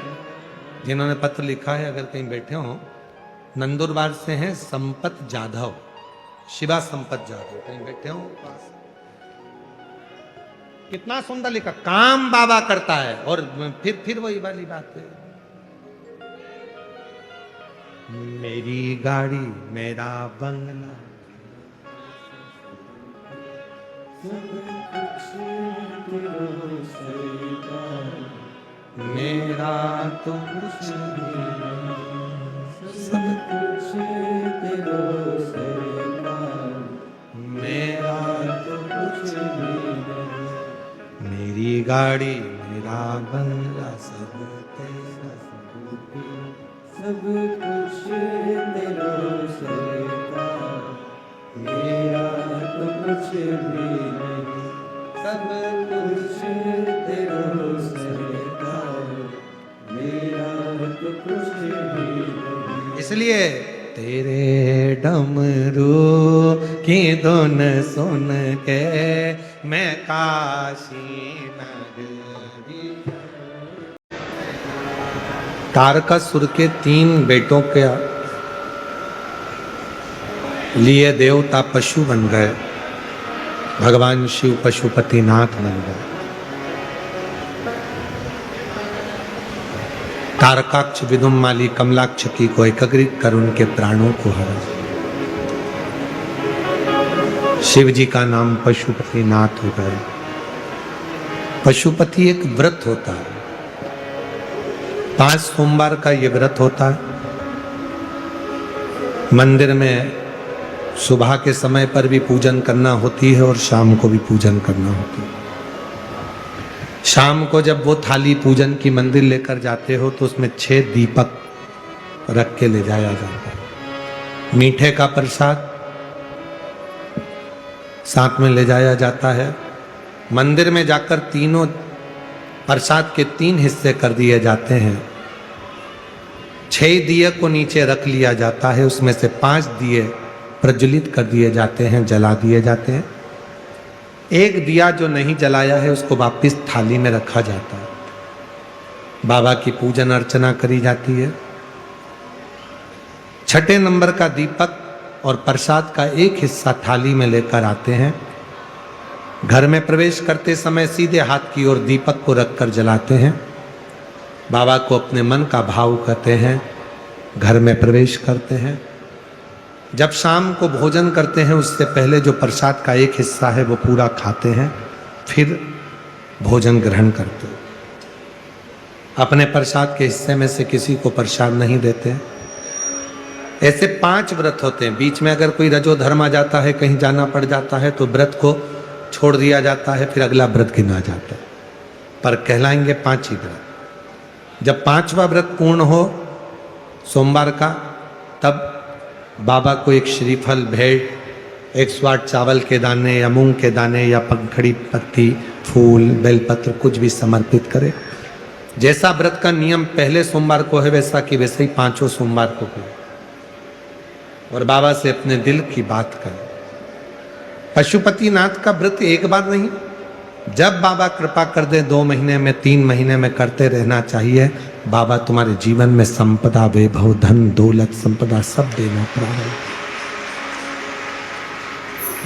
Speaker 1: जिन्होंने पत्र लिखा है? अगर कहीं बैठे हो, नंदुरबार से हैं संपत जाधव, शिवा संपत जाधव, कहीं बैठे हो पास? कितना सुंदर लिखा, काम बाबा करता है। और फिर वही वाली बात है, मेरी गाड़ी मेरा बंगला, मेरा तो कुछ सब कुछ तेरा सरकार, मेरा तो कुछ नहीं। मेरी गाड़ी मेरा बंगला सब तेरा, सब कुछ तेरा सरकार, मेरा तो कुछ भी नहीं। सब कुछ तेरा सरकार, मेरा तो कुछ भी नहीं। इसलिए तेरे डमरू की धुन सुन के मैं काशी नगरी। तारकासुर के 3 बेटों के लिए देवता पशु बन गए, भगवान शिव पशुपति नाथ बन गए। तारकाक्ष, विदुम्माली, कमलाक्ष की को एकाग्रित कर उनके प्राणों को हरा। शिव जी का नाम पशुपति नाथ हो गया। पशुपति एक व्रत होता है, 5 सोमवार का ये व्रत होता है। मंदिर में सुबह के समय पर भी पूजन करना होती है और शाम को भी पूजन करना होती है। शाम को जब वो थाली पूजन की मंदिर लेकर जाते हो तो उसमें 6 दीपक रख के ले जाया जाता है। मीठे का प्रसाद साथ में ले जाया जाता है। मंदिर में जाकर तीनों प्रसाद के 3 हिस्से कर दिए जाते हैं। 6 दिए को नीचे रख लिया जाता है, उसमें से 5 दिए प्रज्वलित कर दिए जाते हैं, जला दिए जाते हैं। एक दिया जो नहीं जलाया है उसको वापस थाली में रखा जाता है। बाबा की पूजन अर्चना करी जाती है। 6ठे नंबर का दीपक और प्रसाद का एक हिस्सा थाली में लेकर आते हैं। घर में प्रवेश करते समय सीधे हाथ की ओर दीपक को रखकर जलाते हैं। बाबा को अपने मन का भाव कहते हैं, घर में प्रवेश करते हैं। जब शाम को भोजन करते हैं उससे पहले जो प्रसाद का एक हिस्सा है वो पूरा खाते हैं, फिर भोजन ग्रहण करते हैं। अपने प्रसाद के हिस्से में से किसी को प्रसाद नहीं देते। ऐसे 5 व्रत होते हैं। बीच में अगर कोई रजो धर्म आ जाता है, कहीं जाना पड़ जाता है तो व्रत को छोड़ दिया जाता है, फिर अगला व्रत गिना जाता है, पर कहलाएंगे 5 ही व्रत। जब 5वां व्रत पूर्ण हो सोमवार का, तब बाबा को एक श्रीफल भेंट, 108 चावल के दाने या मूंग के दाने या पंखड़ी पत्ती, फूल, बेलपत्र कुछ भी समर्पित करे। जैसा व्रत का नियम पहले सोमवार को है वैसा कि वैसे ही 5 सोमवार को करे और बाबा से अपने दिल की बात करें। पशुपतिनाथ का व्रत एक बार नहीं, जब बाबा कृपा कर दे 2 महीने में, 3 महीने में करते रहना चाहिए। बाबा तुम्हारे जीवन में संपदा, वैभव, धन, दौलत, संपदा सब देना प्रारंभ।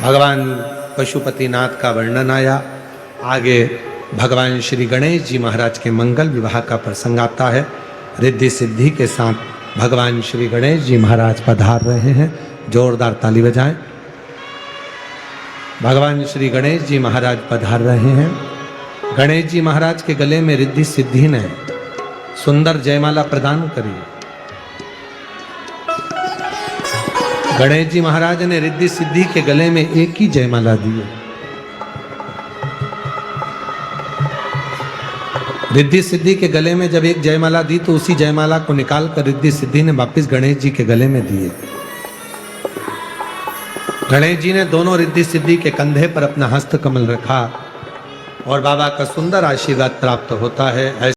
Speaker 1: भगवान पशुपतिनाथ का वर्णन आया। आगे भगवान श्री गणेश जी महाराज के मंगल विवाह का प्रसंग आता है। रिद्धि सिद्धि के साथ भगवान श्री गणेश जी महाराज पधार रहे हैं। जोरदार ताली बजाएं। भगवान श्री गणेश जी महाराज पधार रहे हैं। गणेश जी महाराज के गले में रिद्धि सिद्धि ने सुंदर जयमाला प्रदान करी। गणेश जी महाराज ने रिद्धि सिद्धि के गले में एक ही जयमाला दी। रिद्धि सिद्धि के गले में जब एक जयमाला दी तो उसी जयमाला को निकाल कर रिद्धि सिद्धि ने वापिस गणेश जी के गले में दिए। गणेश जी ने दोनों रिद्धि सिद्धि के कंधे पर अपना हस्त कमल रखा और बाबा का सुंदर आशीर्वाद प्राप्त होता है।